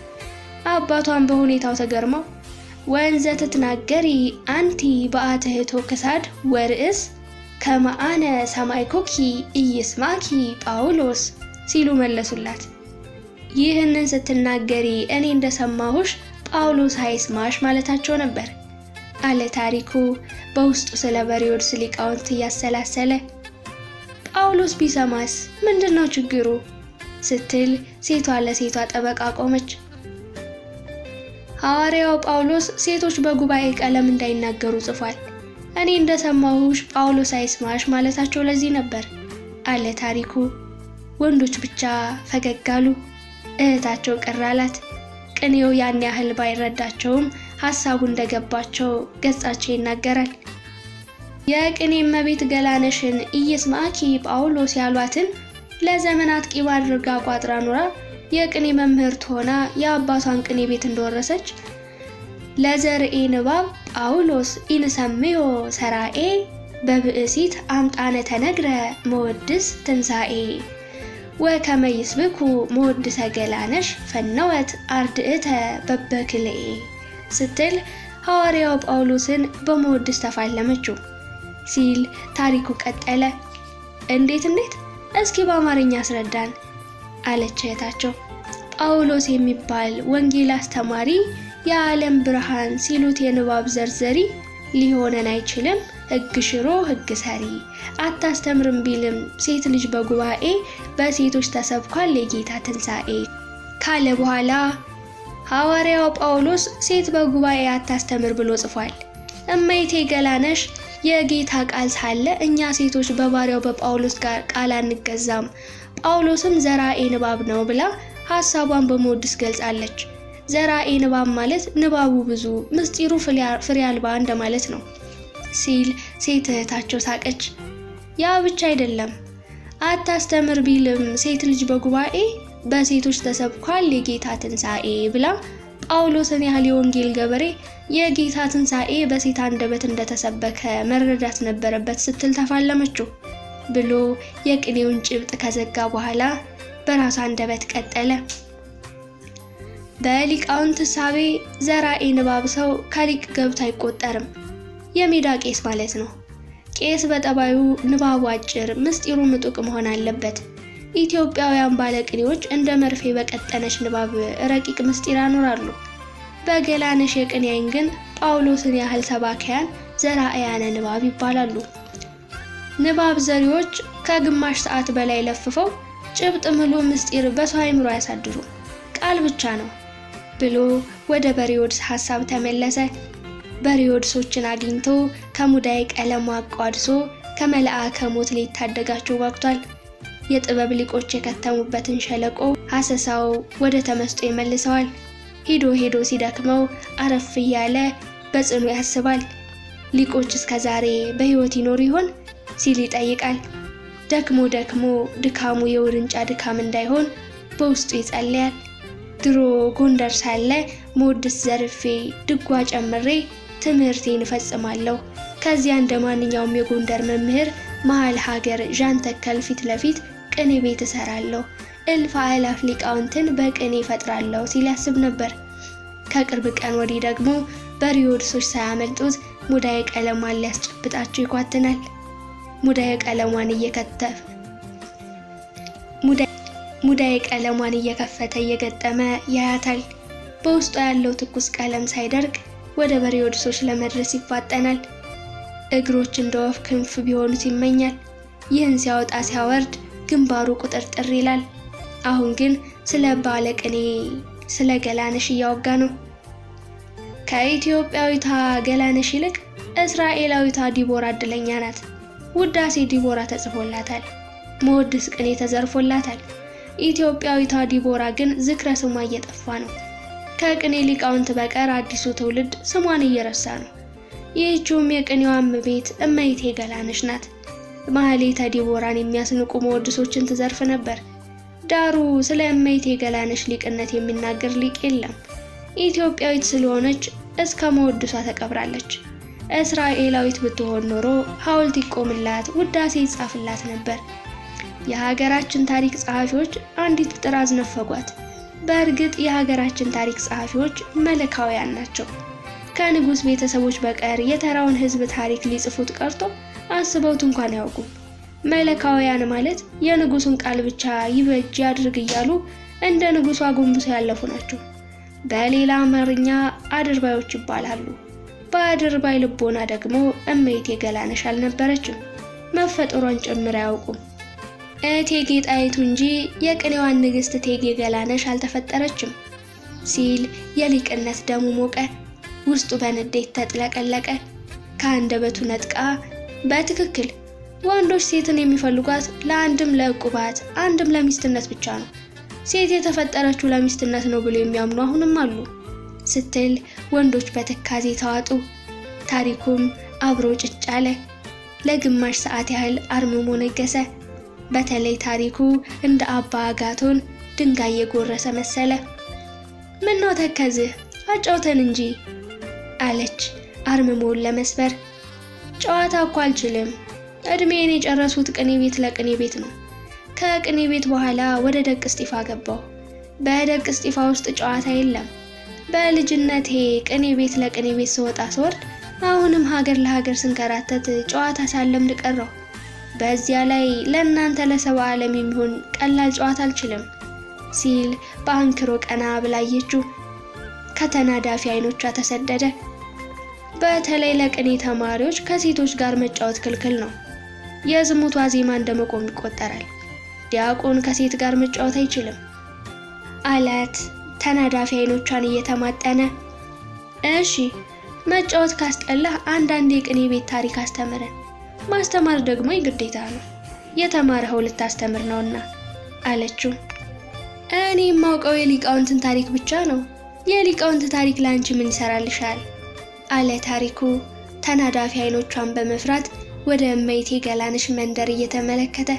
አባቷን በሁኔታው ተገርመው ወንዘ ትትናገሪ አንቲ በአትህቶ ክሳድ ወርእስ ከመአነ ሰማይኮኪ ኢይስማኪ ጳውሎስ ሲሉ መለሱላት። ይህንን ስትናገሪ እኔ እንደሰማሁሽ ጳውሎስ አይስማሽ ማለታቸው ነበር አለ ታሪኩ በውስጡ ስለ በርዮድስ ሊቃውንት እያሰላሰለ። ጳውሎስ ቢሰማስ ምንድነው ችግሩ ስትል ሴቷ ለሴቷ ጠበቃ ቆመች። ሐዋርያው ጳውሎስ ሴቶች በጉባኤ ቀለም እንዳይናገሩ ጽፏል። እኔ እንደሰማሁሽ ጳውሎስ አይስማሽ ማለታቸው ለዚህ ነበር አለ ታሪኩ። ወንዶች ብቻ ፈገግ አሉ። እህታቸው ቅር አላት። ቅኔው ያን ያህል ባይረዳቸውም ሐሳቡ እንደገባቸው ገጻቸው ይናገራል። የቅኔ እመቤት ገላነሽን ኢይስማኪ ጳውሎስ ያሏትን ለዘመናት ቂም አድርጋ ቋጥራ ኑራ የቅኔ መምህርት ሆና የአባቷን ቅኔ ቤት እንደወረሰች ለዘርኤ ንባብ ጳውሎስ ኢንሰምዮ ሰራኤ በብእሲት አምጣነ ተነግረ መወድስ ትንሣኤ ወከመ ይስብኩ መወድሰ ገላነሽ ፈነወት አርድእተ በበክልኤ ስትል ሐዋርያው ጳውሎስን በመወድስ ተፋለመችው ሲል ታሪኩ ቀጠለ። እንዴት እስኪ በአማርኛ አስረዳን አለች እህታቸው። ጳውሎስ የሚባል ወንጌል አስተማሪ የዓለም ብርሃን ሲሉት የንባብ ዘርዘሪ ሊሆነን አይችልም ሕግ ሽሮ ሕግ ሰሪ አታስተምርም ቢልም ሴት ልጅ በጉባኤ በሴቶች ተሰብኳል የጌታ ትንሣኤ ካለ በኋላ ሐዋርያው ጳውሎስ ሴት በጉባኤ አታስተምር ብሎ ጽፏል። እማይቴ ገላነሽ የጌታ ቃል ሳለ እኛ ሴቶች በባሪያው በጳውሎስ ጋር ቃል አንገዛም፣ ጳውሎስም ዘራኤ ንባብ ነው ብላ ሐሳቧን በመወድስ ገልጻለች። ዘራኤ ንባብ ማለት ንባቡ ብዙ ምስጢሩ ፍሬ አልባ እንደማለት ነው ሲል ሴት እህታቸው ሳቀች። ያ ብቻ አይደለም፣ አታስተምር ቢልም ሴት ልጅ በጉባኤ በሴቶች ተሰብኳል የጌታ ትንሣኤ ብላ ጳውሎስን ያህል የወንጌል ገበሬ የጌታ ትንሣኤ በሴት አንደበት እንደተሰበከ መረዳት ነበረበት ስትል ተፋለመችው ብሎ የቅኔውን ጭብጥ ከዘጋ በኋላ በራሱ አንደበት ቀጠለ። በሊቃውንት ሳቤ ዘራኤ ንባብ ሰው ከሊቅ ገብቶ አይቆጠርም። የሜዳ ቄስ ማለት ነው። ቄስ በጠባዩ ንባቡ አጭር፣ ምስጢሩ ምጡቅ መሆን አለበት። ኢትዮጵያውያን ባለቅኔዎች እንደ መርፌ በቀጠነች ንባብ ረቂቅ ምስጢር ያኖራሉ። በገላነሽ የቅኔ ዓይን ግን ጳውሎስን ያህል ሰባኪያን ዘራእያነ ንባብ ይባላሉ። ንባብ ዘሪዎች ከግማሽ ሰዓት በላይ ለፍፈው ጭብጥ ምሉ ምስጢር በሰው አይምሮ ያሳድሩ፣ ቃል ብቻ ነው ብሎ ወደ በርዮድስ ሐሳብ ተመለሰ። በርዮድሶችን አግኝቶ ከሙዳይ ቀለሙ አቋድሶ ከመልአከ ሞት ሊታደጋቸው ጓግቷል። የጥበብ ሊቆች የከተሙበትን ሸለቆ ሐሰሳው ወደ ተመስጦ ይመልሰዋል። ሄዶ ሲደክመው አረፍ እያለ በጽኑ ያስባል። ሊቆች እስከዛሬ በሕይወት ይኖሩ ይሆን ሲል ይጠይቃል። ደክሞ ድካሙ የውርንጫ ድካም እንዳይሆን በውስጡ ይጸልያል። ድሮ ጎንደር ሳለ መወድስ ዘርፌ ድጓ ጨምሬ ትምህርቴን እፈጽማለሁ። ከዚያ እንደ ማንኛውም የጎንደር መምህር መሃል ሀገር ዣንተከል ፊት ለፊት ቅኔ ቤት እሰራለሁ፣ እልፍ አእላፍ ሊቃውንትን በቅኔ እፈጥራለሁ ሲል ያስብ ነበር። ከቅርብ ቀን ወዲህ ደግሞ በርዮድሶች ሳያመልጡት ሙዳየ ቀለሟን ሊያስጨብጣቸው ይኳትናል። ሙዳየ ቀለሟን እየከፈተ እየገጠመ ያያታል። በውስጧ ያለው ትኩስ ቀለም ሳይደርቅ ወደ በርዮድሶች ለመድረስ ይፋጠናል። እግሮች እንደ ወፍ ክንፍ ቢሆኑት ይመኛል። ይህን ሲያወጣ ሲያወርድ ግንባሩ ቁጥርጥር ይላል። አሁን ግን ስለ ባለቅኔ ስለ ገላነሽ እያወጋ ነው። ከኢትዮጵያዊቷ ገላነሽ ይልቅ እስራኤላዊቷ ዲቦራ እድለኛ ናት። ውዳሴ ዲቦራ ተጽፎላታል፣ መወድስ ቅኔ ተዘርፎላታል። ኢትዮጵያዊቷ ዲቦራ ግን ዝክረ ስሟ እየጠፋ ነው። ከቅኔ ሊቃውንት በቀር አዲሱ ትውልድ ስሟን እየረሳ ነው። ይህችውም የቅኔዋ እመቤት እመይቴ ገላነሽ ናት። ማህሌተ ዲቦራን የሚያስንቁ መወድሶችን ትዘርፍ ነበር። ዳሩ ስለ እመይቴ ገላነሽ ሊቅነት የሚናገር ሊቅ የለም። ኢትዮጵያዊት ስለሆነች እስከ መወድሷ ተቀብራለች። እስራኤላዊት ብትሆን ኖሮ ሐውልት ይቆምላት፣ ውዳሴ ይጻፍላት ነበር። የሀገራችን ታሪክ ጸሐፊዎች አንዲት ጥራዝ ነፈጓት። በእርግጥ የሀገራችን ታሪክ ጸሐፊዎች መለካውያን ናቸው። ከንጉስ ቤተሰቦች በቀር የተራውን ሕዝብ ታሪክ ሊጽፉት ቀርቶ አስበውት እንኳን አያውቁም። መለካውያን ማለት የንጉሱን ቃል ብቻ ይበጅ ያድርግ እያሉ እንደ ንጉሱ አጎንብሰው ያለፉ ናቸው። በሌላ አማርኛ አድርባዮች ይባላሉ። በአድርባይ ልቦና ደግሞ እመይቴ ገላነሽ አልነበረችም፣ መፈጠሯን ጭምር አያውቁም። እቴጌ ጣይቱ እንጂ የቅኔዋን ንግስት እቴጌ ገላነሽ አልተፈጠረችም ሲል የሊቅነት ደሙ ሞቀ፣ ውስጡ በንዴት ተጥለቀለቀ። ከአንደበቱ ነጥቃ በትክክል ወንዶች ሴትን የሚፈልጓት ለአንድም ለዕቁባት አንድም ለሚስትነት ብቻ ነው፣ ሴት የተፈጠረችው ለሚስትነት ነው ብሎ የሚያምኑ አሁንም አሉ ስትል ወንዶች በትካዜ ተዋጡ። ታሪኩም አብሮ ጭጭ አለ። ለግማሽ ሰዓት ያህል አርምሞ ነገሰ። በተለይ ታሪኩ እንደ አባ አጋቶን ድንጋይ የጎረሰ መሰለ። ምን ነው ተከዝህ አጫውተን እንጂ አለች አርምሞውን ለመስበር። ጨዋታ እኮ አልችልም፣ እድሜን የጨረሱት ቅኔ ቤት ለቅኔ ቤት ነው። ከቅኔ ቤት በኋላ ወደ ደቅ እስጢፋ ገባሁ። በደቅ እስጢፋ ውስጥ ጨዋታ የለም። በልጅነቴ ቅኔ ቤት ለቅኔ ቤት ስወጣ ስወርድ፣ አሁንም ሀገር ለሀገር ስንከራተት ጨዋታ ሳለምድ ቀረሁ። በዚያ ላይ ለእናንተ ለሰባ ዓለም የሚሆን ቀላል ጨዋታ አልችልም ሲል በአንክሮ ቀና ብላየችው። ከተናዳፊ አይኖቿ ተሰደደ። በተለይ ለቅኔ ተማሪዎች ከሴቶች ጋር መጫወት ክልክል ነው። የዝሙቷ ዜማ እንደመቆም ይቆጠራል። ዲያቆን ከሴት ጋር መጫወት አይችልም አላት ተናዳፊ አይኖቿን እየተማጠነ። እሺ መጫወት ካስጠላህ አንዳንድ የቅኔ ቤት ታሪክ አስተምረን፣ ማስተማር ደግሞ የግዴታ ነው፣ የተማረኸው ልታስተምር ነውና አለችው። እኔ የማውቀው የሊቃውንትን ታሪክ ብቻ ነው። የሊቃውንት ታሪክ ለአንቺ ምን ይሰራልሻል? አለ ታሪኩ ተናዳፊ አይኖቿን በመፍራት ወደ እመይቴ ገላነሽ መንደር እየተመለከተ።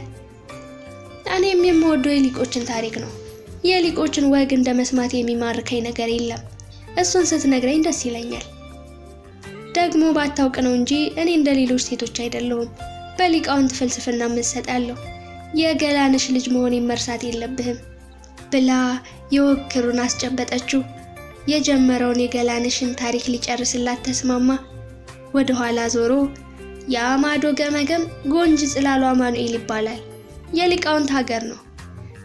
እኔም የምወደው የሊቆችን ታሪክ ነው። የሊቆችን ወግ እንደ መስማት የሚማርከኝ ነገር የለም። እሱን ስትነግረኝ ደስ ይለኛል። ደግሞ ባታውቅ ነው እንጂ እኔ እንደ ሌሎች ሴቶች አይደለሁም። በሊቃውንት ፍልስፍና እመሰጣለሁ። የገላነሽ ልጅ መሆኔን መርሳት የለብህም ብላ የወግ ክሩን አስጨበጠችው። የጀመረውን የገላነሽን ታሪክ ሊጨርስላት ተስማማ። ወደ ኋላ ዞሮ የአማዶ ገመገም ጎንጅ ጽላሎ አማኑኤል ይባላል። የሊቃውንት ሀገር ነው።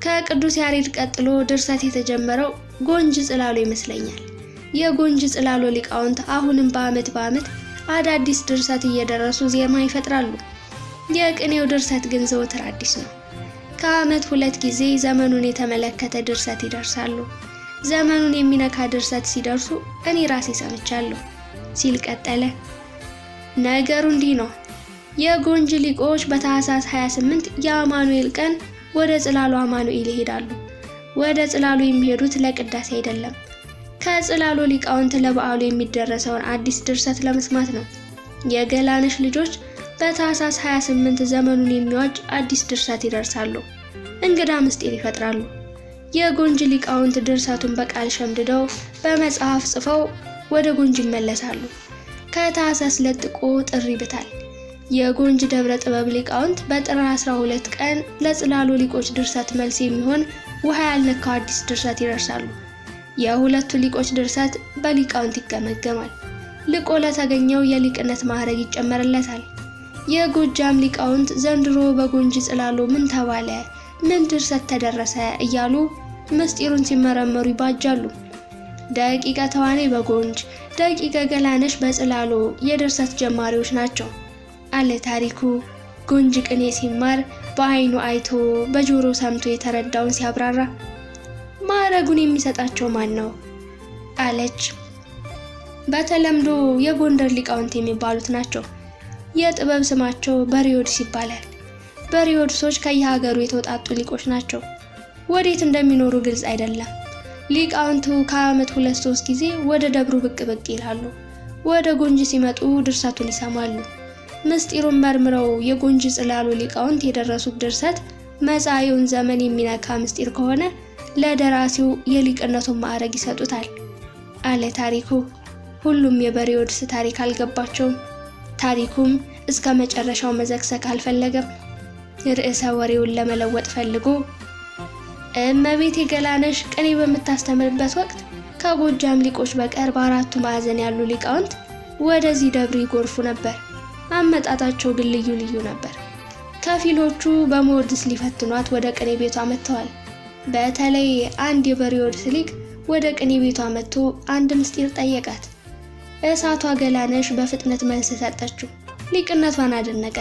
ከቅዱስ ያሬድ ቀጥሎ ድርሰት የተጀመረው ጎንጅ ጽላሎ ይመስለኛል። የጎንጅ ጽላሎ ሊቃውንት አሁንም በአመት አዳዲስ ድርሰት እየደረሱ ዜማ ይፈጥራሉ። የቅኔው ድርሰት ግን ዘወትር አዲስ ነው። ከአመት 2 ጊዜ ዘመኑን የተመለከተ ድርሰት ይደርሳሉ። ዘመኑን የሚነካ ድርሰት ሲደርሱ እኔ ራሴ ሰምቻለሁ ሲል ቀጠለ። ነገሩ እንዲህ ነው። የጎንጅ ሊቆች በታህሳስ 28 የአማኑኤል ቀን ወደ ጽላሎ አማኑኤል ይሄዳሉ። ወደ ጽላሎ የሚሄዱት ለቅዳሴ አይደለም፣ ከጽላሎ ሊቃውንት ለበዓሉ የሚደረሰውን አዲስ ድርሰት ለመስማት ነው። የገላነሽ ልጆች በታህሳስ 28 ዘመኑን የሚዋጅ አዲስ ድርሰት ይደርሳሉ። እንግዳ ምስጢር ይፈጥራሉ። የጎንጅ ሊቃውንት ድርሰቱን በቃል ሸምድደው በመጽሐፍ ጽፈው ወደ ጎንጅ ይመለሳሉ። ከታህሳስ ለጥቆ ጥር ይብታል። የጎንጅ ደብረ ጥበብ ሊቃውንት በጥር 12 ቀን ለጽላሎ ሊቆች ድርሰት መልስ የሚሆን ውሃ ያልነካው አዲስ ድርሰት ይደርሳሉ። የሁለቱ ሊቆች ድርሰት በሊቃውንት ይገመገማል። ልቆ ለተገኘው የሊቅነት ማዕረግ ይጨመርለታል። የጎጃም ሊቃውንት ዘንድሮ በጎንጅ ጽላሎ ምን ተባለ፣ ምን ድርሰት ተደረሰ እያሉ ምስጢሩን ሲመረመሩ ይባጃሉ። ደቂቀ ተዋኔ በጎንጅ፣ ደቂቀ ገላነሽ በጽላሎ የድርሰት ጀማሪዎች ናቸው አለ ታሪኩ። ጎንጅ ቅኔ ሲማር በአይኑ አይቶ በጆሮ ሰምቶ የተረዳውን ሲያብራራ ማዕረጉን የሚሰጣቸው ማን ነው አለች። በተለምዶ የጎንደር ሊቃውንት የሚባሉት ናቸው። የጥበብ ስማቸው በሪዮድስ ይባላል። በሪዮድሶች ከየሀገሩ የተውጣጡ ሊቆች ናቸው። ወዴት እንደሚኖሩ ግልጽ አይደለም። ሊቃውንቱ ከዓመት 2-3 ጊዜ ወደ ደብሩ ብቅ ይላሉ። ወደ ጎንጂ ሲመጡ ድርሰቱን ይሰማሉ። ምስጢሩን መርምረው የጎንጂ ጽላሉ ሊቃውንት የደረሱት ድርሰት መጻኢውን ዘመን የሚነካ ምስጢር ከሆነ ለደራሲው የሊቅነቱን ማዕረግ ይሰጡታል አለ ታሪኩ። ሁሉም የበሪዮድስ ታሪክ አልገባቸውም። ታሪኩም እስከ መጨረሻው መዘግዘግ አልፈለገም። ርዕሰ ወሬውን ለመለወጥ ፈልጎ እመቤቴ ገላነሽ ቅኔ በምታስተምርበት ወቅት ከጎጃም ሊቆች በቀር በአራቱ ማዕዘን ያሉ ሊቃውንት ወደዚህ ደብር ይጎርፉ ነበር። አመጣጣቸው ግን ልዩ ነበር። ከፊሎቹ በሞድስ ሊፈትኗት ወደ ቅኔ ቤቷ መጥተዋል። በተለይ አንድ የበሪዮድስ ሊቅ ወደ ቅኔ ቤቷ መጥቶ አንድ ምስጢር ጠየቃት። እሳቷ ገላነሽ በፍጥነት መልስ ሰጠችው። ሊቅነቷን አደነቀ።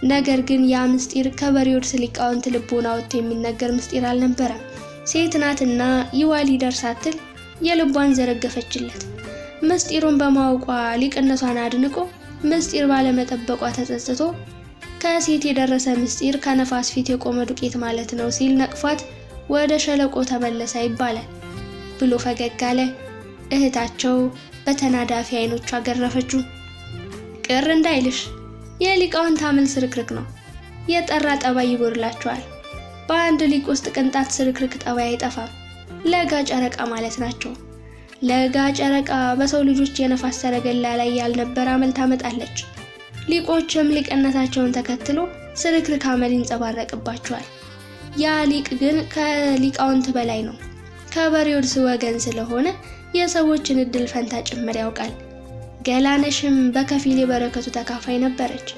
ነገር ግን ያ ምስጢር ከበሪዮድስ ሊቃውንት ልቦና ወጥቶ የሚነገር ምስጢር አልነበረም። ሴት ናትና ይዋል ይደር ሳትል የልቧን ዘረገፈችለት። ምስጢሩን በማወቋ ሊቅነቷን አድንቆ ምስጢር ባለመጠበቋ ተጸጽቶ ከሴት የደረሰ ምስጢር ከነፋስ ፊት የቆመ ዱቄት ማለት ነው ሲል ነቅፏት ወደ ሸለቆ ተመለሰ ይባላል ብሎ ፈገግ አለ። እህታቸው በተናዳፊ አይኖቿ ገረፈችው። ቅር እንዳይልሽ የሊቃውንት አመል ስርክርክ ነው። የጠራ ጠባይ ይጎድላቸዋል። በአንድ ሊቅ ውስጥ ቅንጣት ስርክርክ ጠባይ አይጠፋም። ለጋ ጨረቃ ማለት ናቸው። ለጋ ጨረቃ በሰው ልጆች የነፋስ ሰረገላ ላይ ያልነበረ አመል ታመጣለች። ሊቆችም ሊቅነታቸውን ተከትሎ ስርክርክ አመል ይንጸባረቅባቸዋል። ያ ሊቅ ግን ከሊቃውንት በላይ ነው። ከበሪዮድስ ወገን ስለሆነ የሰዎችን እድል ፈንታ ጭምር ያውቃል። ገላነሽም በከፊል የበረከቱ ተካፋይ ነበረች።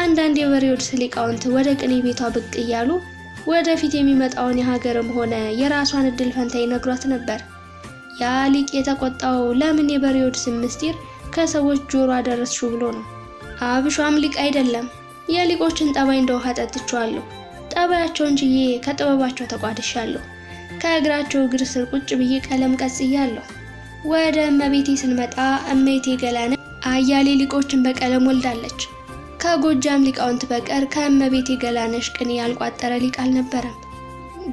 አንዳንድ የበሪዮድስ ሊቃውንት ወደ ቅኔ ቤቷ ብቅ እያሉ ወደፊት የሚመጣውን የሀገርም ሆነ የራሷን እድል ፈንታ ይነግሯት ነበር። ያ ሊቅ የተቆጣው ለምን የበሪዮድስ ምስጢር ከሰዎች ጆሮ አደረስሽው ብሎ ነው። አብሿም ሊቅ አይደለም። የሊቆችን ጠባይ እንደ ውሃ ጠጥቼዋለሁ። ጠባያቸውን ችዬ ከጥበባቸው ተቋድሻለሁ። ከእግራቸው እግር ስር ቁጭ ብዬ ቀለም ቀጽያለሁ። ወደ እመቤቴ ስንመጣ እመቤቴ ገላነሽ አያሌ ሊቆችን በቀለም ወልዳለች። ከጎጃም ሊቃውንት በቀር ከእመቤቴ ገላነሽ ቅኔ ያልቋጠረ ሊቅ አልነበረም።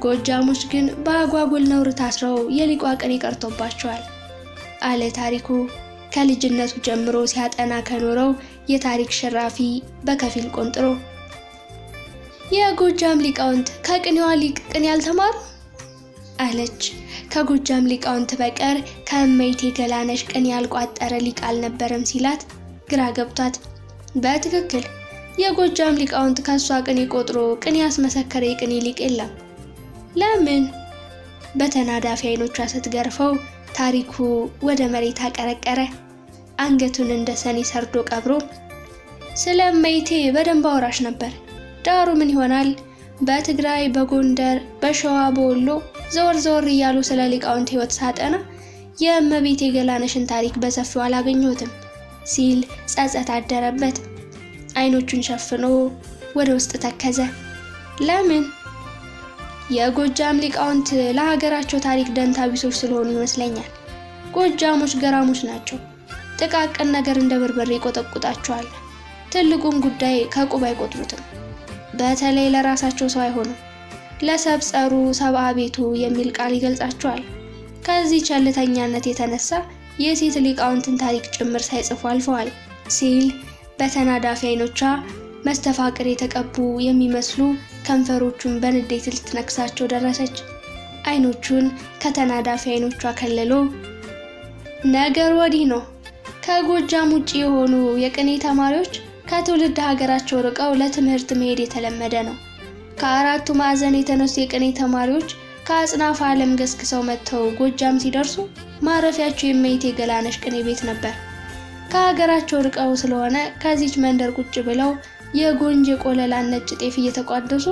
ጎጃሞች ግን በአጓጉል ነውር ታስረው የሊቋ ቅኔ ቀርቶባቸዋል አለ ታሪኩ። ከልጅነቱ ጀምሮ ሲያጠና ከኖረው የታሪክ ሽራፊ በከፊል ቆንጥሮ። የጎጃም ሊቃውንት ከቅኔዋ ሊቅ ቅኔ ያልተማሩ አለች። ከጎጃም ሊቃውንት በቀር ከእመቤቴ ገላነሽ ቅኔ ያልቋጠረ ሊቅ አልነበረም ሲላት ግራ ገብቷት፣ በትክክል የጎጃም ሊቃውንት ከሷ ቅኔ ቆጥሮ ቅኔ ያስመሰከረ የቅኔ ሊቅ የለም። ለምን? በተናዳፊ አይኖቿ ስትገርፈው ታሪኩ ወደ መሬት አቀረቀረ። አንገቱን እንደ ሰኔ ሰርዶ ቀብሮ ስለ እመቤቴ በደንብ አወራሽ ነበር። ዳሩ ምን ይሆናል በትግራይ፣ በጎንደር፣ በሸዋ፣ በወሎ ዘወር እያሉ ስለ ሊቃውንት ሕይወት ሳጠና የእመቤቴ ገላነሽን ታሪክ በሰፊው አላገኘሁትም ሲል ጸጸት አደረበት። አይኖቹን ሸፍኖ ወደ ውስጥ ተከዘ። ለምን? የጎጃም ሊቃውንት ለሀገራቸው ታሪክ ደንታ ቢሶች ስለሆኑ ይመስለኛል። ጎጃሞች ገራሞች ናቸው። ጥቃቅን ነገር እንደ በርበሬ ይቆጠቁጣቸዋል። ትልቁን ጉዳይ ከቁብ አይቆጥሩትም። በተለይ ለራሳቸው ሰው አይሆኑም። ለሰብጸሩ ሰብአ ቤቱ የሚል ቃል ይገልጻቸዋል። ከዚህ ቸልተኛነት የተነሳ የሴት ሊቃውንትን ታሪክ ጭምር ሳይጽፉ አልፈዋል ሲል በተናዳፊ አይኖቿ መስተፋቅር የተቀቡ የሚመስሉ ከንፈሮቹን በንዴት ልትነክሳቸው ደረሰች። አይኖቹን ከተናዳፊ አይኖቿ ከልሎ ነገር ወዲህ ነው። ከጎጃም ውጪ የሆኑ የቅኔ ተማሪዎች ከትውልድ ሀገራቸው ርቀው ለትምህርት መሄድ የተለመደ ነው። ከአራቱ ማዕዘን የተነሱ የቅኔ ተማሪዎች ከአጽናፈ ዓለም ገስግሰው መጥተው ጎጃም ሲደርሱ ማረፊያቸው የእመቤቴ ገላነሽ ቅኔ ቤት ነበር። ከሀገራቸው ርቀው ስለሆነ ከዚች መንደር ቁጭ ብለው የጎንጅ የቆለላን ነጭ ጤፍ እየተቋደሱ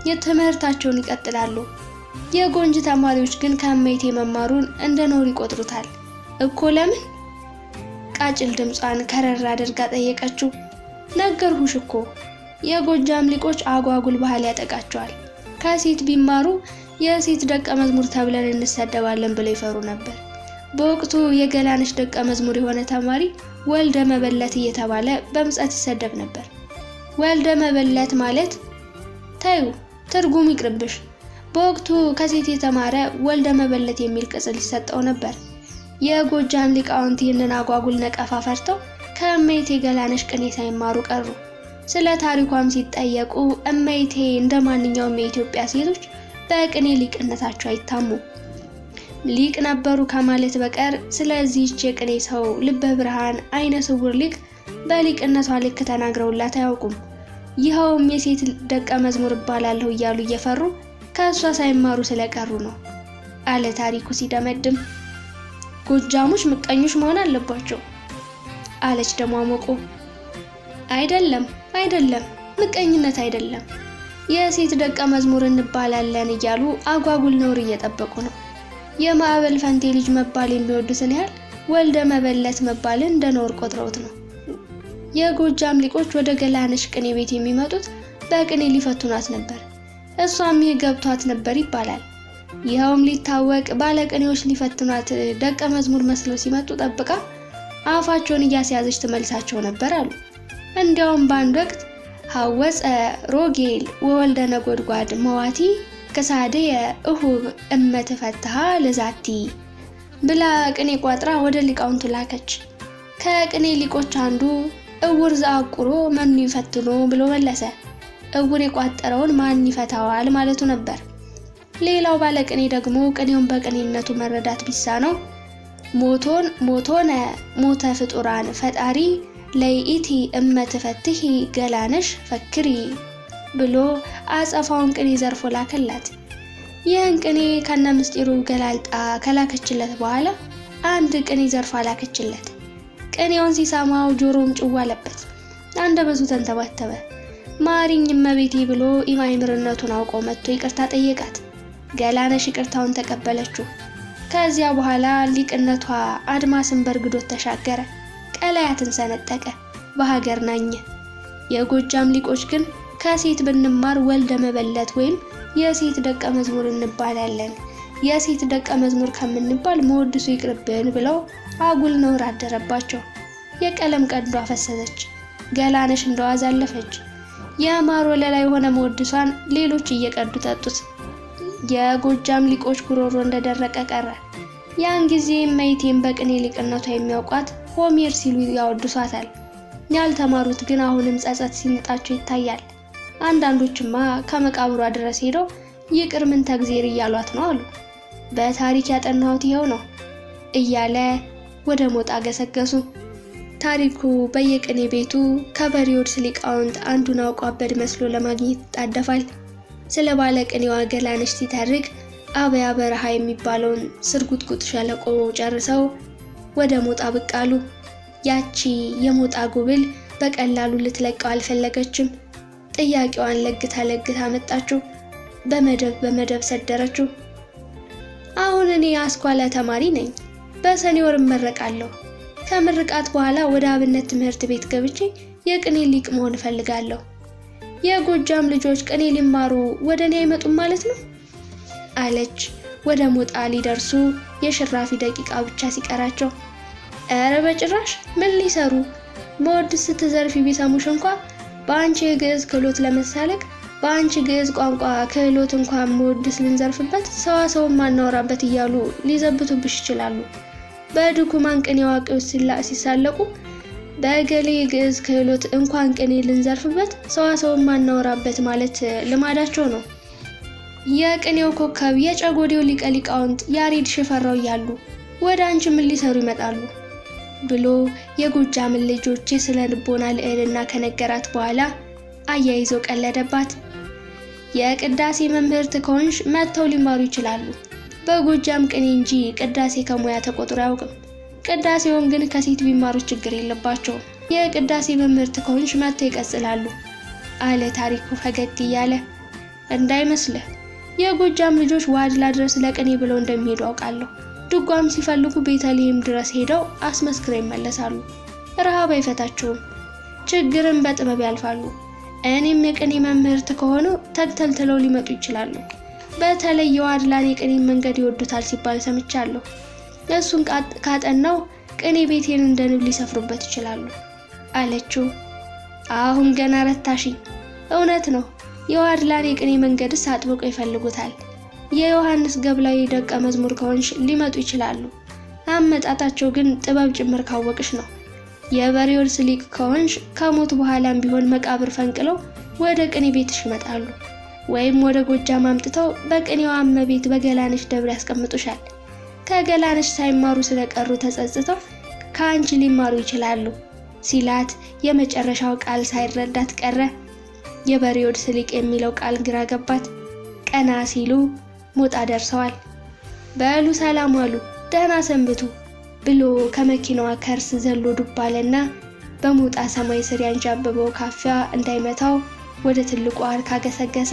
የትምህርታቸውን ይቀጥላሉ። የጎንጅ ተማሪዎች ግን ከእመቤቴ መማሩን እንደ ኖር ይቆጥሩታል እኮ። ለምን? ቃጭል ድምጿን ከረር አድርጋ ጠየቀችው። ነገርሁሽ እኮ የጎጃም ሊቆች አጓጉል ባህል ያጠቃቸዋል። ከሴት ቢማሩ የሴት ደቀ መዝሙር ተብለን እንሰደባለን ብለው ይፈሩ ነበር። በወቅቱ የገላነሽ ደቀ መዝሙር የሆነ ተማሪ ወልደ መበለት እየተባለ በምጸት ይሰደብ ነበር። ወልደ መበለት ማለት ታዩ ትርጉም ይቅርብሽ። በወቅቱ ከሴት የተማረ ወልደ መበለት የሚል ቅጽል ይሰጠው ነበር። የጎጃም ሊቃውንት ይህንን አጓጉል ነቀፋ ፈርተው ከእመይቴ ገላነሽ ቅኔ ሳይማሩ ቀሩ። ስለ ታሪኳም ሲጠየቁ እመይቴ እንደማንኛውም የኢትዮጵያ ሴቶች በቅኔ ሊቅነታቸው አይታሙ። ሊቅ ነበሩ ከማለት በቀር ስለዚህች የቅኔ ሰው ልበ ብርሃን አይነ ስውር ሊቅ በሊቅነቷ ልክ ተናግረውላት አያውቁም። ይኸውም የሴት ደቀ መዝሙር እባላለሁ እያሉ እየፈሩ ከእሷ ሳይማሩ ስለቀሩ ነው አለ ታሪኩ ሲደመድም። ጎጃሞች ምቀኞች መሆን አለባቸው አለች ደሟሞቆ። አይደለም ምቀኝነት አይደለም። የሴት ደቀ መዝሙር እንባላለን እያሉ አጓጉል ነውር እየጠበቁ ነው። የማዕበል ፈንቴ ልጅ መባል የሚወዱትን ያህል ወልደ መበለት መባልን እንደ ነውር ቆጥረውት ነው። የጎጃም ሊቆች ወደ ገላነሽ ቅኔ ቤት የሚመጡት በቅኔ ሊፈቱናት ነበር። እሷም ይህ ገብቷት ነበር ይባላል። ይኸውም ሊታወቅ ባለቅኔዎች ሊፈትኗት ደቀ መዝሙር መስለው ሲመጡ ጠብቃ አፋቸውን እያስያዘች ትመልሳቸው ነበር አሉ። እንዲያውም በአንድ ወቅት ሐወፀ ሮጌል ወወልደ ነጎድጓድ መዋቲ ከሳደየ እሁብ እመትፈትሃ ለዛቲ ብላ ቅኔ ቋጥራ ወደ ሊቃውንቱ ላከች። ከቅኔ ሊቆች አንዱ እውር ዘአቁሮ መኑ ይፈትኖ ብሎ መለሰ። እውር የቋጠረውን ማን ይፈታዋል ማለቱ ነበር። ሌላው ባለቅኔ ደግሞ ቅኔውን በቅኔነቱ መረዳት ቢሳነው ሞቶነ ሞተ ፍጡራን ፈጣሪ ለይእቲ እመትፈትሂ ገላነሽ ፈክሪ ብሎ አጸፋውን ቅኔ ዘርፎ ላከላት። ይህን ቅኔ ከነ ምስጢሩ ገላልጣ ከላከችለት በኋላ አንድ ቅኔ ዘርፋ ላከችለት። ቅኔውን ሲሰማው ጆሮም ጭው አለበት፣ አንደበቱ ተንተባተበ። ማሪኝ እመቤቴ ብሎ ኢማይምርነቱን አውቆ መጥቶ ይቅርታ ጠየቃት። ገላነሽ ይቅርታውን ተቀበለችው። ከዚያ በኋላ ሊቅነቷ አድማስን በርግዶት ተሻገረ፣ ቀላያትን ሰነጠቀ፣ በሀገር ናኘ። የጎጃም ሊቆች ግን ከሴት ብንማር ወልደ መበለት ወይም የሴት ደቀ መዝሙር እንባላለን፣ የሴት ደቀ መዝሙር ከምንባል መወድሱ ይቅርብን ብለው አጉል ነውር አደረባቸው። የቀለም ቀንዷ ፈሰሰች፣ ገላነሽ እንደዋዛ አለፈች። የማር ወለላ የሆነ መወድሷን ሌሎች እየቀዱ ጠጡት። የጎጃም ሊቆች ጉሮሮ እንደደረቀ ቀረ። ያን ጊዜ እመይቴን በቅኔ ሊቅነቷ የሚያውቋት ሆሜር ሲሉ ያወድሷታል። ያልተማሩት ግን አሁንም ጸጸት ሲንጣቸው ይታያል። አንዳንዶችማ ከመቃብሯ ድረስ ሄደው ይቅር ምን ተግዜር እያሏት ነው አሉ። በታሪክ ያጠናሁት ይኸው ነው እያለ ወደ ሞጣ ገሰገሱ። ታሪኩ በየቅኔ ቤቱ ከበሪዎድ ሊቃውንት አንዱን አውቋበድ መስሎ ለማግኘት ይጣደፋል። ስለ ባለቅኔዋ ገላነሽ ሲተርክ አበያ በረሃ የሚባለውን ስርጉጥጉጥ ሸለቆ ጨርሰው ወደ ሞጣ ብቅ አሉ። ያቺ የሞጣ ጉብል በቀላሉ ልትለቀው አልፈለገችም። ጥያቄዋን ለግታ መጣችው። በመደብ ሰደረችው። አሁን እኔ አስኳላ ተማሪ ነኝ። በሰኔ ወር እመረቃለሁ። ከምርቃት በኋላ ወደ አብነት ትምህርት ቤት ገብቼ የቅኔ ሊቅ መሆን እፈልጋለሁ። የጎጃም ልጆች ቅኔ ሊማሩ ወደ እኔ አይመጡም ማለት ነው አለች። ወደ ሞጣ ሊደርሱ የሽራፊ ደቂቃ ብቻ ሲቀራቸው፣ ኧረ በጭራሽ ምን ሊሰሩ? መወድስ ስትዘርፊ ቢሰሙሽ እንኳን በአንቺ የግዕዝ ክህሎት ለመሳለቅ በአንቺ ግዕዝ ቋንቋ ክህሎት እንኳን መወድስ ልንዘርፍበት ሰዋሰውን ማናወራበት እያሉ ሊዘብቱብሽ ይችላሉ። በድኩማን ቅኔ አዋቂዎች ሲሳለቁ በእገሌ ግዕዝ ክህሎት እንኳን ቅኔ ልንዘርፍበት ሰዋሰውን ማናወራበት ማለት ልማዳቸው ነው። የቅኔው ኮከብ የጨጎዴው ሊቀ ሊቃውንት ያሬድ ሽፈራው እያሉ ወደ አንቺ ምን ሊሰሩ ይመጣሉ ብሎ የጎጃምን ልጆች ስለ ልቦና ልዕልና ከነገራት በኋላ አያይዞ ቀለደባት። የቅዳሴ መምህርት ከሆንሽ መጥተው ሊማሩ ይችላሉ። በጎጃም ቅኔ እንጂ ቅዳሴ ከሙያ ተቆጥሮ አያውቅም። ቅዳሴውን ግን ከሴት ቢማሩ ችግር የለባቸውም። የቅዳሴ መምህርት ከሆንሽ መጥተው ይቀጽላሉ አለ ታሪኩ ፈገግ እያለ። እንዳይመስልህ የጎጃም ልጆች ዋድላ ድረስ ለቅኔ ብለው እንደሚሄዱ አውቃለሁ። ድጓም ሲፈልጉ ቤተልሔም ድረስ ሄደው አስመስክረው ይመለሳሉ። ረሃብ አይፈታቸውም። ችግርን በጥበብ ያልፋሉ። እኔም የቅኔ መምህርት ከሆኑ ተግተልትለው ሊመጡ ይችላሉ። በተለይ የዋድላን የቅኔ መንገድ ይወዱታል ሲባል ሰምቻለሁ። እሱን ካጠናው ቅኔ ቤቴን እንደ ንብ ሊሰፍሩበት ይችላሉ አለችው። አሁን ገና ረታሽኝ። እውነት ነው፣ የዋድላን የቅኔ መንገድስ አጥብቀው ይፈልጉታል። የዮሐንስ ገብላዊ ደቀ መዝሙር ከሆንሽ ሊመጡ ይችላሉ። አመጣጣቸው ግን ጥበብ ጭምር ካወቅሽ ነው። የበሬወልስ ሊቅ ከሆንሽ ከሞት በኋላም ቢሆን መቃብር ፈንቅለው ወደ ቅኔ ቤትሽ ይመጣሉ። ወይም ወደ ጎጃም አምጥተው በቅኔዋ እመቤት በገላነሽ ደብር ያስቀምጡሻል። ከገላነሽ ሳይማሩ ስለቀሩ ተጸጽተው ከአንቺ ሊማሩ ይችላሉ ሲላት የመጨረሻው ቃል ሳይረዳት ቀረ። የበሬወልስ ሊቅ የሚለው ቃል ግራ ገባት። ቀና ሲሉ ሞጣ ደርሰዋል። በሉ ሰላም ዋሉ፣ ደህና ሰንብቱ ብሎ ከመኪናዋ ከርስ ዘሎ ዱብ አለና በሞጣ ሰማይ ስር ያንዣበበው ካፊያ እንዳይመታው ወደ ትልቁ ዋርካ ገሰገሰ።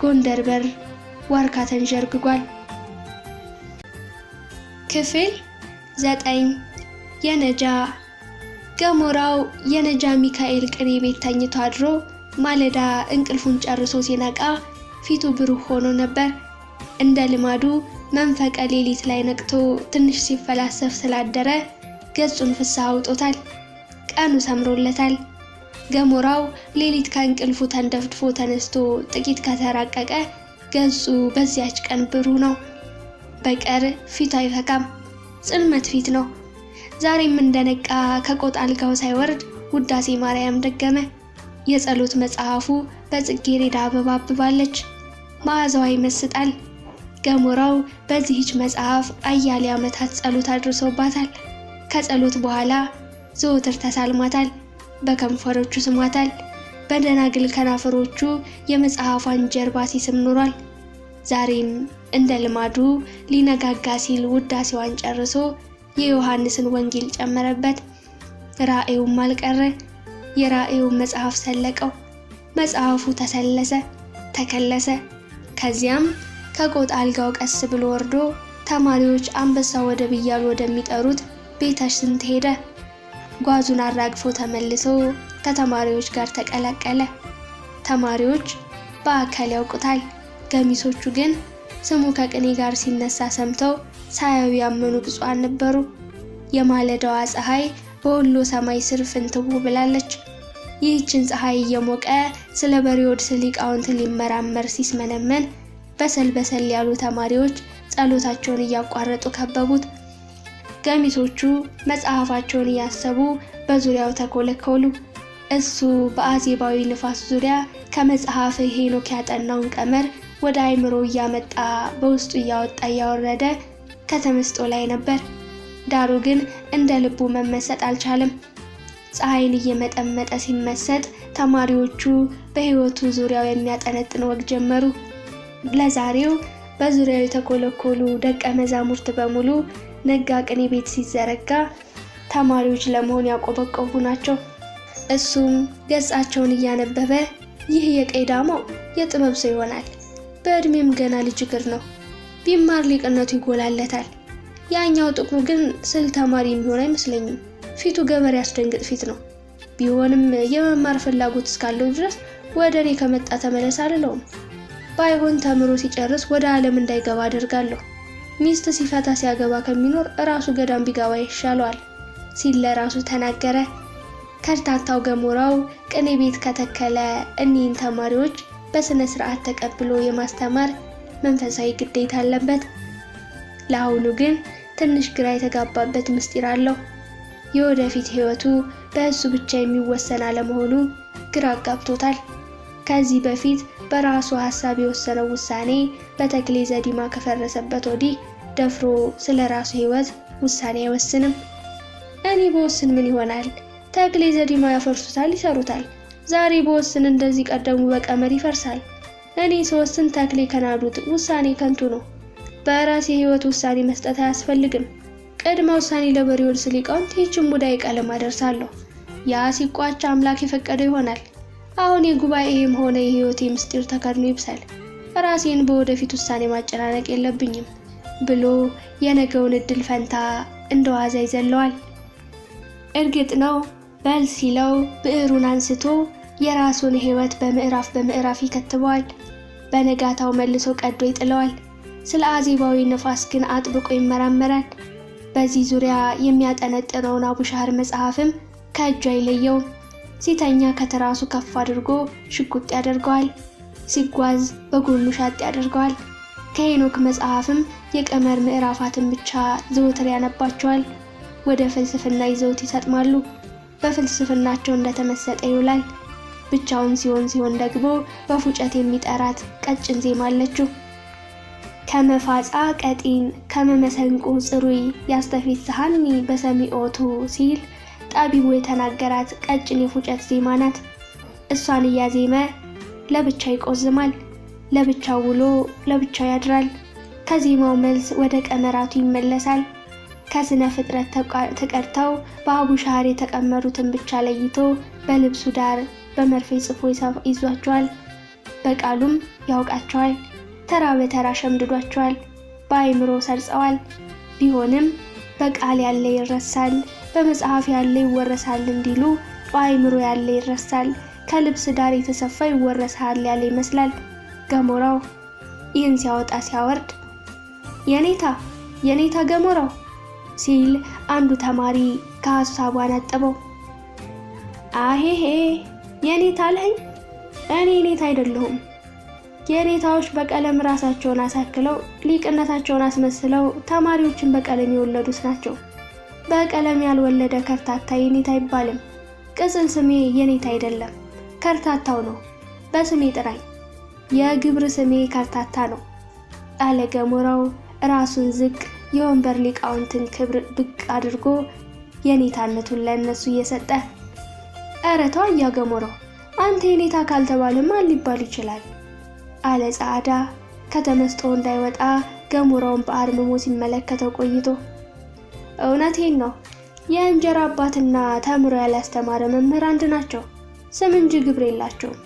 ጎንደር በር ዋርካ ተንዠርግጓል። ክፍል 9 የነጃ ገሞራው የነጃ ሚካኤል ቅኔ ቤት ተኝቶ አድሮ ማለዳ እንቅልፉን ጨርሶ ሲነቃ ፊቱ ብሩህ ሆኖ ነበር። እንደ ልማዱ መንፈቀ ሌሊት ላይ ነቅቶ ትንሽ ሲፈላሰፍ ስላደረ ገጹን ፍስሐ አውጦታል። ቀኑ ሰምሮለታል። ገሞራው ሌሊት ከእንቅልፉ ተንደፍድፎ ተነስቶ ጥቂት ከተራቀቀ ገጹ በዚያች ቀን ብሩህ ነው። በቀር ፊቱ አይፈካም፣ ጽልመት ፊት ነው። ዛሬም እንደነቃ ከቆጥ አልጋው ሳይወርድ ውዳሴ ማርያም ደገመ። የጸሎት መጽሐፉ በጽጌረዳ አበባ አብባለች፣ መዓዛዋ ይመስጣል። ገሞራው በዚህች መጽሐፍ አያሌ ዓመታት ጸሎት አድርሶባታል። ከጸሎት በኋላ ዘወትር ተሳልሟታል፣ በከንፈሮቹ ስሟታል። በደናግል ከናፈሮቹ የመጽሐፏን ጀርባ ሲስም ኖሯል። ዛሬም እንደ ልማዱ ሊነጋጋ ሲል ውዳሴዋን ጨርሶ የዮሐንስን ወንጌል ጨመረበት። ራእዩም አልቀረ። የራእዩን መጽሐፍ ሰለቀው። መጽሐፉ ተሰለሰ፣ ተከለሰ። ከዚያም ከቆጥ አልጋው ቀስ ብሎ ወርዶ ተማሪዎች አንበሳ ወደብ እያሉ ወደሚጠሩት ቤተ ሽንት ሄደ። ጓዙን አራግፎ ተመልሶ ከተማሪዎች ጋር ተቀላቀለ። ተማሪዎች በአካል ያውቁታል። ገሚሶቹ ግን ስሙ ከቅኔ ጋር ሲነሳ ሰምተው ሳያዩ ያመኑ ብፁዓን ነበሩ። የማለዳዋ ፀሐይ በወሎ ሰማይ ስር ፍንትው ብላለች። ይህችን ፀሐይ እየሞቀ ስለ በሬወልስ ሊቃውንት ሊመራመር ሲስመነመን በሰል ያሉ ተማሪዎች ጸሎታቸውን እያቋረጡ ከበቡት። ገሚሶቹ መጽሐፋቸውን እያሰቡ በዙሪያው ተኮለኮሉ። እሱ በአዜባዊ ንፋስ ዙሪያ ከመጽሐፍ ሄኖክ ያጠናውን ቀመር ወደ አይምሮ እያመጣ በውስጡ እያወጣ እያወረደ ከተመስጦ ላይ ነበር። ዳሩ ግን እንደ ልቡ መመሰጥ አልቻለም። ፀሐይን እየመጠመጠ ሲመሰጥ ተማሪዎቹ በሕይወቱ ዙሪያው የሚያጠነጥን ወግ ጀመሩ። ለዛሬው በዙሪያው የተኮለኮሉ ደቀ መዛሙርት በሙሉ ነጋ ቅኔ ቤት ሲዘረጋ ተማሪዎች ለመሆን ያቆበቆቡ ናቸው። እሱም ገጻቸውን እያነበበ ይህ የቀዳማው የጥበብ ሰው ይሆናል፣ በእድሜም ገና ልጅ እግር ነው፣ ቢማር ሊቅነቱ ይጎላለታል። ያኛው ጥቁሩ ግን ስል ተማሪ የሚሆን አይመስለኝም፣ ፊቱ ገበሬ ያስደንግጥ ፊት ነው። ቢሆንም የመማር ፍላጎት እስካለው ድረስ ወደ እኔ ከመጣ ተመለስ አልለውም። ባይሆን ተምሮ ሲጨርስ ወደ ዓለም እንዳይገባ አደርጋለሁ። ሚስት ሲፈታ ሲያገባ ከሚኖር ራሱ ገዳም ቢገባ ይሻለዋል ሲል ለራሱ ተናገረ። ከርታታው ገሞራው ቅኔ ቤት ከተከለ እኒህን ተማሪዎች በስነ ስርዓት ተቀብሎ የማስተማር መንፈሳዊ ግዴታ አለበት። ለአሁኑ ግን ትንሽ ግራ የተጋባበት ምስጢር አለው። የወደፊት ህይወቱ በእሱ ብቻ የሚወሰን አለመሆኑ ግራ አጋብቶታል። ከዚህ በፊት በራሱ ሐሳብ የወሰነው ውሳኔ በተክሌ ዘዲማ ከፈረሰበት ወዲህ ደፍሮ ስለ ራሱ ህይወት ውሳኔ አይወስንም። እኔ በወስን ምን ይሆናል? ተክሌ ዘዲማ ያፈርሱታል፣ ይሰሩታል። ዛሬ በወስን እንደዚህ ቀደሙ በቀመር ይፈርሳል። እኔ ስወስን ተክሌ ከናዱት ውሳኔ ከንቱ ነው። በራሴ ህይወት ውሳኔ መስጠት አያስፈልግም። ቅድመ ውሳኔ ለበሬወልስ ሊቃውንት ይህችን ሙዳይ ቀለም አደርሳለሁ። ያ ሲቋጭ አምላክ የፈቀደ ይሆናል። አሁን የጉባኤም ሆነ የህይወቴ ምስጢር ተከድኖ ይብሳል። ራሴን በወደፊት ውሳኔ ማጨናነቅ የለብኝም ብሎ የነገውን እድል ፈንታ እንደዋዛ ይዘለዋል። እርግጥ ነው በል ሲለው ብዕሩን አንስቶ የራሱን ሕይወት በምዕራፍ ይከትበዋል። በነጋታው መልሶ ቀዶ ይጥለዋል። ስለ አዜባዊ ነፋስ ግን አጥብቆ ይመራመራል። በዚህ ዙሪያ የሚያጠነጥነውን አቡሻህር መጽሐፍም ከእጁ አይለየውም። ሲተኛ ከትራሱ ከፍ አድርጎ ሽጉጥ ያደርገዋል። ሲጓዝ በጎኑ ሻጥ ያደርገዋል። ከሄኖክ መጽሐፍም የቀመር ምዕራፋትን ብቻ ዘወትር ያነባቸዋል። ወደ ፍልስፍና ይዘውት ይሰጥማሉ። በፍልስፍናቸው እንደተመሰጠ ይውላል። ብቻውን ሲሆን ደግሞ በፉጨት የሚጠራት ቀጭን ዜማ አለችው። ከመፋጻ ቀጢን ከመመሰንቁ ጽሩይ ያስተፊትሃኒ በሰሚኦቱ ሲል ጠቢቡ የተናገራት ቀጭን የፉጨት ዜማ ናት። እሷን እያዜመ ለብቻ ይቆዝማል። ለብቻው ውሎ ለብቻው ያድራል። ከዜማው መልስ ወደ ቀመራቱ ይመለሳል። ከስነ ፍጥረት ተቀድተው በአቡሻህር የተቀመሩትን ብቻ ለይቶ በልብሱ ዳር በመርፌ ጽፎ ይዟቸዋል። በቃሉም ያውቃቸዋል። ተራ በተራ ሸምድዷቸዋል። በአይምሮ ሰርጸዋል። ቢሆንም በቃል ያለ ይረሳል፣ በመጽሐፍ ያለ ይወረሳል እንዲሉ በአይምሮ ያለ ይረሳል፣ ከልብስ ዳር የተሰፋ ይወረሳል ያለ ይመስላል። ገሞራው ይህን ሲያወጣ ሲያወርድ የኔታ ገሞራው ሲል አንዱ ተማሪ ከሐሳቡ አነጠበው። አሄሄ የኔታ አለኝ? እኔ ኔታ አይደለሁም። የኔታዎች በቀለም ራሳቸውን አሳክለው ሊቅነታቸውን አስመስለው ተማሪዎችን በቀለም የወለዱት ናቸው። በቀለም ያልወለደ ከርታታ የኔታ አይባልም። ቅጽል ስሜ የኔታ አይደለም፣ ከርታታው ነው። በስሜ ጥራኝ። የግብር ስሜ ከርታታ ነው አለ ገሞራው ራሱን ዝቅ የወንበር ሊቃውንትን ክብር ብቅ አድርጎ የኔታነቱን ለነሱ እየሰጠ። ኧረ ተው ያ ገሞራው፣ አንተ የኔታ ካልተባለ ማን ሊባል ይችላል? አለ ጻዕዳ ከተመስጦ እንዳይወጣ ገሞራውን በአርምሞ ሲመለከተው ቆይቶ። እውነቴን ነው። የእንጀራ አባትና ተምሮ ያላስተማረ መምህር አንድ ናቸው። ስም እንጂ ግብር የላቸውም።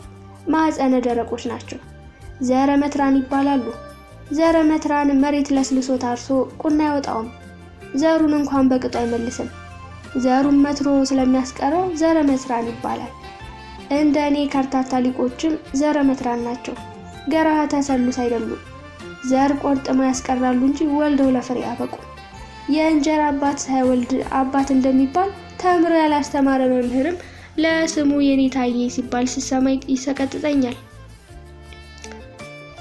ማዕፀነ ደረቆች ናቸው። ዘረ መትራን ይባላሉ። ዘረ መትራን መሬት ለስልሶ ታርሶ ቁና አይወጣውም። ዘሩን እንኳን በቅጡ አይመልስም። ዘሩን መትሮ ስለሚያስቀረው ዘረ መትራን ይባላል። እንደ እኔ ከርታታ ሊቆችም ዘረ መትራን ናቸው። ገራህተ ሰሉስ አይደሉም። ዘር ቆርጥመው ያስቀራሉ እንጂ ወልደው ለፍሬ ያበቁ። የእንጀራ አባት ሳይወልድ አባት እንደሚባል ተምሮ ያላስተማረ መምህርም ለስሙ የኔታዬ ሲባል ሲሰማ ይሰቀጥጠኛል።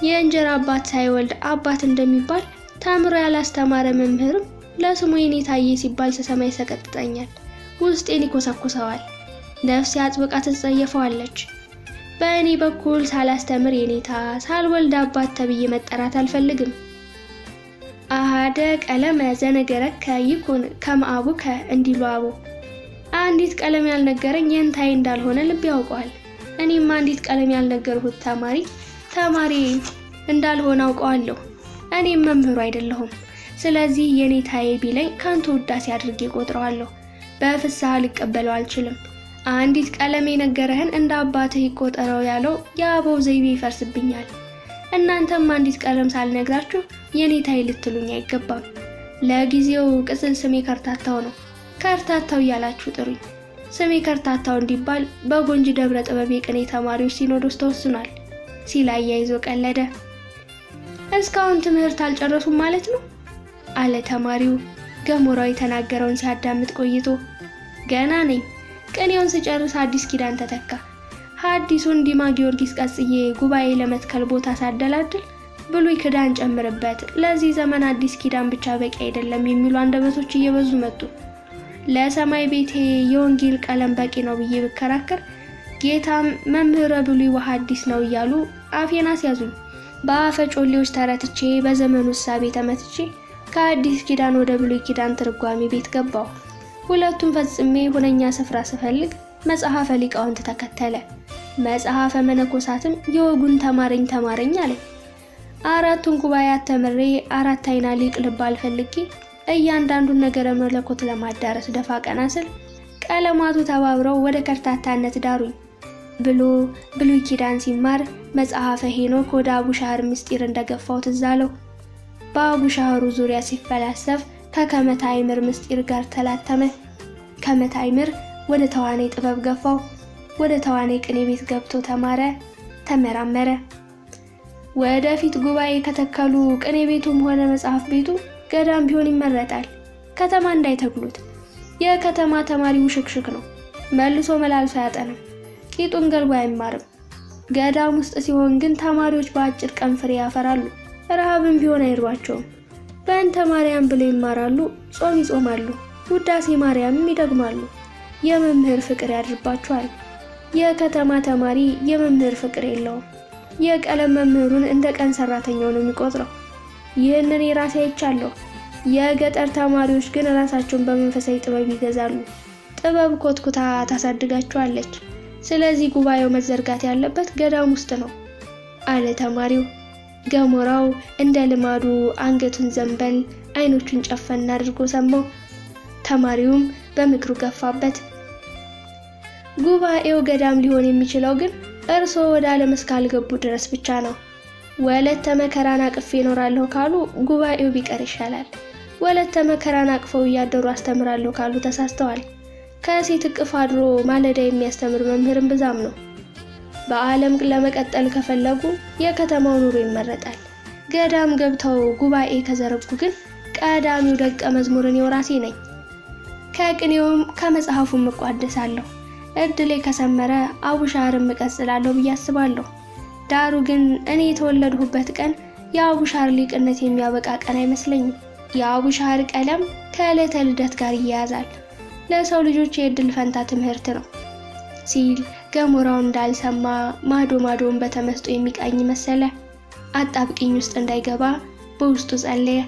የእንጀራ አባት ሳይወልድ አባት እንደሚባል ተምሮ ያላስተማረ መምህርም ለስሙ የኔታዬ ሲባል ሲሰማ ይሰቀጥጠኛል። ውስጤን ይኮሰኩሰዋል። ነፍሴ አጥብቃ ትጸየፈዋለች። በእኔ በኩል ሳላስተምር የኔታ ሳልወልድ አባት ተብዬ መጠራት አልፈልግም። አሃደ ቀለመ ዘነገረከ ይኩን ከመአቡከ እንዲሉ አቡ። አንዲት ቀለም ያልነገረኝ የንታይ እንዳልሆነ ልብ ያውቀዋል። እኔም አንዲት ቀለም ያልነገርሁት ተማሪ እንዳልሆነ አውቀዋለሁ። እኔም መምህሩ አይደለሁም። ስለዚህ የኔታዬ ቢለኝ ከንቱ ውዳሴ አድርጌ ቆጥረዋለሁ። በፍስሐ ልቀበለው አልችልም። አንዲት ቀለም የነገረህን እንደ አባትህ ይቆጠረው ያለው የአበው ዘይቤ ይፈርስብኛል። እናንተም አንዲት ቀለም ሳልነግራችሁ የኔታዬ ልትሉኝ አይገባም። ለጊዜው ቅጽል ስሜ ከርታታው ነው። ከርታታው እያላችሁ ጥሩኝ። ስሜ ከርታታው እንዲባል በጎንጂ ደብረ ጥበብ የቅኔ ተማሪዎች ሲኖዶስ ተወስኗል ሲል አያይዞ ቀለደ። እስካሁን ትምህርት አልጨረሱም ማለት ነው አለ ተማሪው ገሞራው የተናገረውን ሲያዳምጥ ቆይቶ። ገና ነኝ። ቅኔውን ስጨርስ አዲስ ኪዳን ተተካ። ሐዲሱን ዲማ ጊዮርጊስ ቀጽዬ ጉባኤ ለመትከል ቦታ ሳደላድል ብሉይ ኪዳን ጨምርበት፣ ለዚህ ዘመን አዲስ ኪዳን ብቻ በቂ አይደለም የሚሉ አንደበቶች እየበዙ መጡ። ለሰማይ ቤቴ የወንጌል ቀለም በቂ ነው ብዬ ብከራከር ጌታም መምህረ ብሉይ ወሐዲስ ነው እያሉ አፌን አስያዙኝ። በአፈ ጮሌዎች ተረትቼ በዘመኑ እሳቤ ተመትቼ ከአዲስ ኪዳን ወደ ብሉይ ኪዳን ትርጓሜ ቤት ገባሁ። ሁለቱም ፈጽሜ ሁነኛ ስፍራ ስፈልግ መጽሐፈ ሊቃውንት ተከተለ። መጽሐፈ መነኮሳትም የወጉን ተማረኝ አለ። አራቱን ጉባኤያት ተምሬ አራት አይና ሊቅ ልባል ፈልጌ እያንዳንዱን ነገረ መለኮት ለማዳረስ ደፋ ቀና ስል ቀለማቱ ተባብረው ወደ ከርታታነት ዳሩኝ ብሎ ብሉይ ኪዳን ሲማር መጽሐፈ ሄኖክ ወደ አቡሻህር ምስጢር እንደገፋው ትዝ አለው። በአቡሻህሩ ዙሪያ ሲፈላሰፍ ከከመታይምር ምስጢር ጋር ተላተመ። ከመታይምር ወደ ተዋናይ ጥበብ ገፋው። ወደ ተዋናይ ቅኔ ቤት ገብቶ ተማረ፣ ተመራመረ። ወደፊት ጉባኤ ከተከሉ ቅኔ ቤቱም ሆነ መጽሐፍ ቤቱ ገዳም ቢሆን ይመረጣል። ከተማ እንዳይተክሉት። የከተማ ተማሪው ሽክሽክ ነው። መልሶ መላልሶ አያጠናም። ቂጡን ገልቦ አይማርም። ገዳም ውስጥ ሲሆን ግን ተማሪዎች በአጭር ቀን ፍሬ ያፈራሉ። ረሃብም ቢሆን አይርባቸውም። በእንተ ማርያም ብለው ይማራሉ፣ ጾም ይጾማሉ፣ ውዳሴ ማርያምም ይደግማሉ። የመምህር ፍቅር ያድርባቸዋል። የከተማ ተማሪ የመምህር ፍቅር የለውም። የቀለም መምህሩን እንደ ቀን ሰራተኛው ነው የሚቆጥረው። ይህንን የራሴ አይቻለሁ። የገጠር ተማሪዎች ግን ራሳቸውን በመንፈሳዊ ጥበብ ይገዛሉ። ጥበብ ኮትኩታ ታሳድጋቸዋለች። ስለዚህ ጉባኤው መዘርጋት ያለበት ገዳም ውስጥ ነው አለ ተማሪው። ገሞራው እንደ ልማዱ አንገቱን ዘንበል አይኖቹን ጨፈን አድርጎ ሰማው። ተማሪውም በምክሩ ገፋበት። ጉባኤው ገዳም ሊሆን የሚችለው ግን እርስዎ ወደ ዓለም እስካልገቡ ድረስ ብቻ ነው። ወለተ መከራን አቅፌ እኖራለሁ ካሉ ጉባኤው ቢቀር ይሻላል። ወለተ መከራን አቅፈው እያደሩ አስተምራለሁ ካሉ ተሳስተዋል። ከሴት እቅፍ አድሮ ማለዳ የሚያስተምር መምህርን ብዛም ነው። በዓለም ለመቀጠል ከፈለጉ የከተማው ኑሮ ይመረጣል። ገዳም ገብተው ጉባኤ ከዘረጉ ግን ቀዳሚው ደቀ መዝሙርን የወራሴ ነኝ። ከቅኔውም ከመጽሐፉም እቋደሳለሁ። እድሌ ከሰመረ አቡሻርም እቀጽላለሁ ብዬ አስባለሁ። ዳሩ ግን እኔ የተወለድሁበት ቀን የአቡሻር ሊቅነት የሚያበቃ ቀን አይመስለኝም። የአቡሻር ቀለም ከዕለተ ልደት ጋር ይያያዛል። ለሰው ልጆች የእድል ፈንታ ትምህርት ነው ሲል ገሞራው እንዳልሰማ ማዶ ማዶውን በተመስጦ የሚቃኝ መሰለ። አጣብቂኝ ውስጥ እንዳይገባ በውስጡ ጸለየ።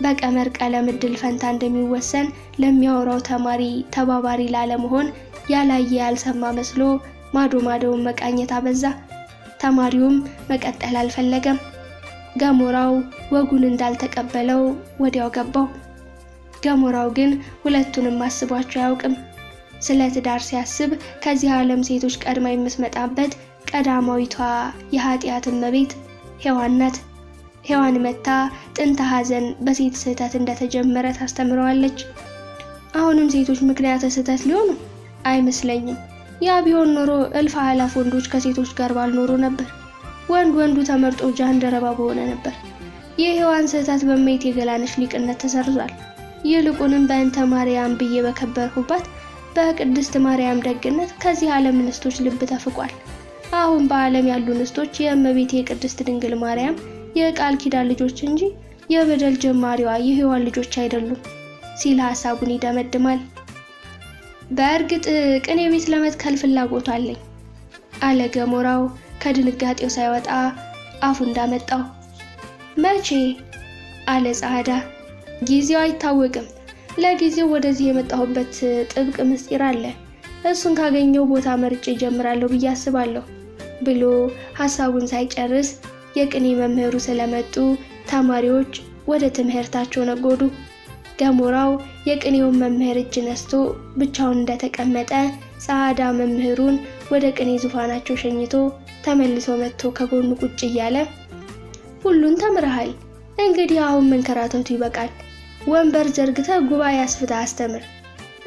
በቀመር ቀለም እድል ፈንታ እንደሚወሰን ለሚያወራው ተማሪ ተባባሪ ላለመሆን ያላየ ያልሰማ መስሎ ማዶ ማዶውን መቃኘት አበዛ። ተማሪውም መቀጠል አልፈለገም። ገሞራው ወጉን እንዳልተቀበለው ወዲያው ገባው። ገሞራው ግን ሁለቱንም አስቧቸው አያውቅም። ስለ ትዳር ሲያስብ ከዚህ ዓለም ሴቶች ቀድማ የምትመጣበት ቀዳማዊቷ የኃጢአት እመቤት ሔዋን ናት። ሔዋን መታ ጥንተ ሐዘን በሴት ስህተት እንደተጀመረ ታስተምረዋለች። አሁንም ሴቶች ምክንያተ ስህተት ሊሆኑ አይመስለኝም። ያ ቢሆን ኖሮ እልፍ አላፍ ወንዶች ከሴቶች ጋር ባልኖሩ ነበር። ወንዱ ተመርጦ ጃንደረባ በሆነ ነበር። የሔዋን ስህተት በእመቤቴ የገላነሽ ሊቅነት ተሰርዟል። ይልቁንም በእንተ ማርያም ብዬ በከበርሁባት በቅድስት ማርያም ደግነት ከዚህ ዓለም እንስቶች ልብ ተፍቋል። አሁን በዓለም ያሉ እንስቶች የእመቤቴ የቅድስት ድንግል ማርያም የቃል ኪዳን ልጆች እንጂ የበደል ጀማሪዋ የሔዋን ልጆች አይደሉም ሲል ሐሳቡን ይደመድማል። በእርግጥ ቅኔ ቤት ለመትከል ፍላጎቱ አለኝ አለ ገሞራው ከድንጋጤው ሳይወጣ አፉ እንዳመጣው። መቼ አለ ጻዕዳ። ጊዜው አይታወቅም። ለጊዜው ወደዚህ የመጣሁበት ጥብቅ ምስጢር አለ። እሱን ካገኘው ቦታ መርጬ ጀምራለሁ ብዬ አስባለሁ ብሎ ሐሳቡን ሳይጨርስ የቅኔ መምህሩ ስለመጡ ተማሪዎች ወደ ትምህርታቸው ነጎዱ። ገሞራው የቅኔውን መምህር እጅ ነስቶ ብቻውን እንደተቀመጠ ጻዕዳ መምህሩን ወደ ቅኔ ዙፋናቸው ሸኝቶ ተመልሶ መጥቶ ከጎኑ ቁጭ እያለ ሁሉን ተምረሃል፣ እንግዲህ አሁን መንከራተቱ ይበቃል። ወንበር ዘርግተህ ጉባኤ አስፍተህ አስተምር።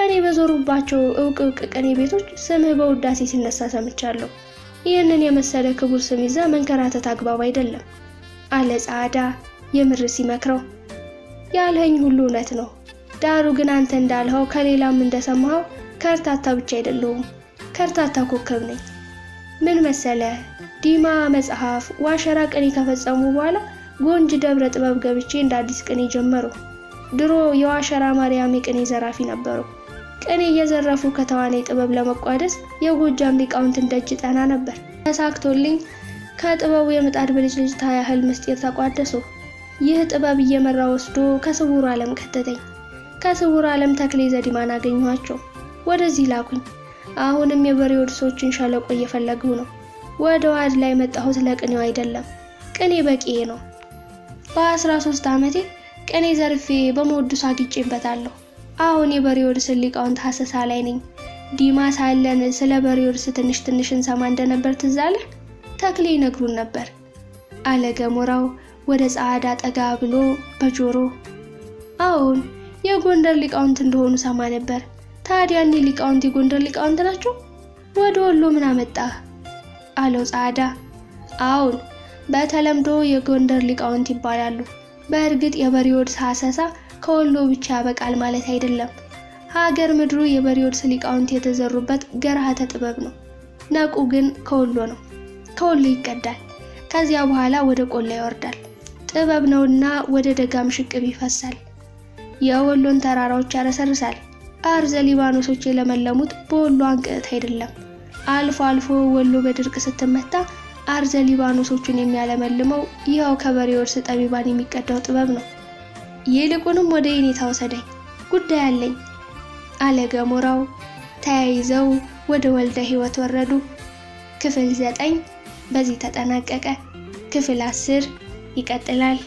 እኔ በዞሩባቸው እውቅ ቅኔ ቤቶች ስምህ በውዳሴ ሲነሳ ሰምቻለሁ። ይህንን የመሰለ ክቡር ስም ይዘህ መንከራተት አግባብ አይደለም አለ ጻዕዳ የምር ሲመክረው። ያልኸኝ ሁሉ እውነት ነው። ዳሩ ግን አንተ እንዳልኸው ከሌላም እንደሰማኸው ከርታታ ብቻ አይደለሁም፣ ከርታታ ኮከብ ነኝ። ምን መሰለ፣ ዲማ መጽሐፍ ዋሸራ ቅኔ ከፈጸሙ በኋላ ጎንጅ ደብረ ጥበብ ገብቼ እንደ አዲስ ቅኔ ጀመሩ። ድሮ የዋሸራ ማርያም የቅኔ ዘራፊ ነበሩ። ቅኔ እየዘረፉ ከተዋናይ ጥበብ ለመቋደስ የጎጃም ሊቃውንት እንደጅ ጠና ነበር። ተሳክቶልኝ ከጥበቡ የምጣድ ብልጭልጭታ ያህል ምስጢር ተቋደሱ። ይህ ጥበብ እየመራ ወስዶ ከስውሩ ዓለም ከተተኝ። ከስውሩ ዓለም ተክሌ ዘዲማን አገኘኋቸው። ወደዚህ ላኩኝ። አሁንም የበሬ ወድሶችን ሸለቆ እየፈለጉ ነው። ወደ ዋድ ላይ መጣሁት ለቅኔው አይደለም። ቅኔ በቂዬ ነው። በ13 ዓመቴ ቅኔ ዘርፌ በመወድሱ አግጬበታለሁ። አሁን የበሬ ወድስ ሊቃውንት ሐሰሳ ላይ ነኝ። ዲማ ሳለን ስለ በሬ ወድስ ትንሽ እንሰማ እንደነበር ትዝ አለ። ተክሌ ይነግሩን ነበር አለ ገሞራው ወደ ጻዕዳ ጠጋ ብሎ በጆሮ። አሁን የጎንደር ሊቃውንት እንደሆኑ ሰማ ነበር። ታዲያ እኒህ ሊቃውንት የጎንደር ሊቃውንት ናቸው? ወደ ወሎ ምን አመጣህ? አለው ጻዳ። አሁን በተለምዶ የጎንደር ሊቃውንት ይባላሉ። በእርግጥ የበሬወድስ ሐሰሳ ከወሎ ብቻ ያበቃል ማለት አይደለም። ሀገር ምድሩ የበሬወድስ ሊቃውንት የተዘሩበት ገርሃተ ጥበብ ነው። ነቁ ግን ከወሎ ነው። ከወሎ ይቀዳል። ከዚያ በኋላ ወደ ቆላ ይወርዳል። ጥበብ ነውና ወደ ደጋም ሽቅብ ይፈሳል። የወሎን ተራራዎች ያረሰርሳል። አርዘ ሊባኖሶች የለመለሙት በወሎ አንቅዕት አይደለም። አልፎ አልፎ ወሎ በድርቅ ስትመታ አርዘ ሊባኖሶቹን የሚያለመልመው ይኸው ከበሬወድስ ጠቢባን የሚቀዳው ጥበብ ነው። ይልቁንም ወደ የኔታ ወሰደኝ፣ ጉዳይ አለኝ አለ ገሞራው። ተያይዘው ወደ ወልደ ሕይወት ወረዱ። ክፍል 9 በዚህ ተጠናቀቀ። ክፍል 10 ይቀጥላል።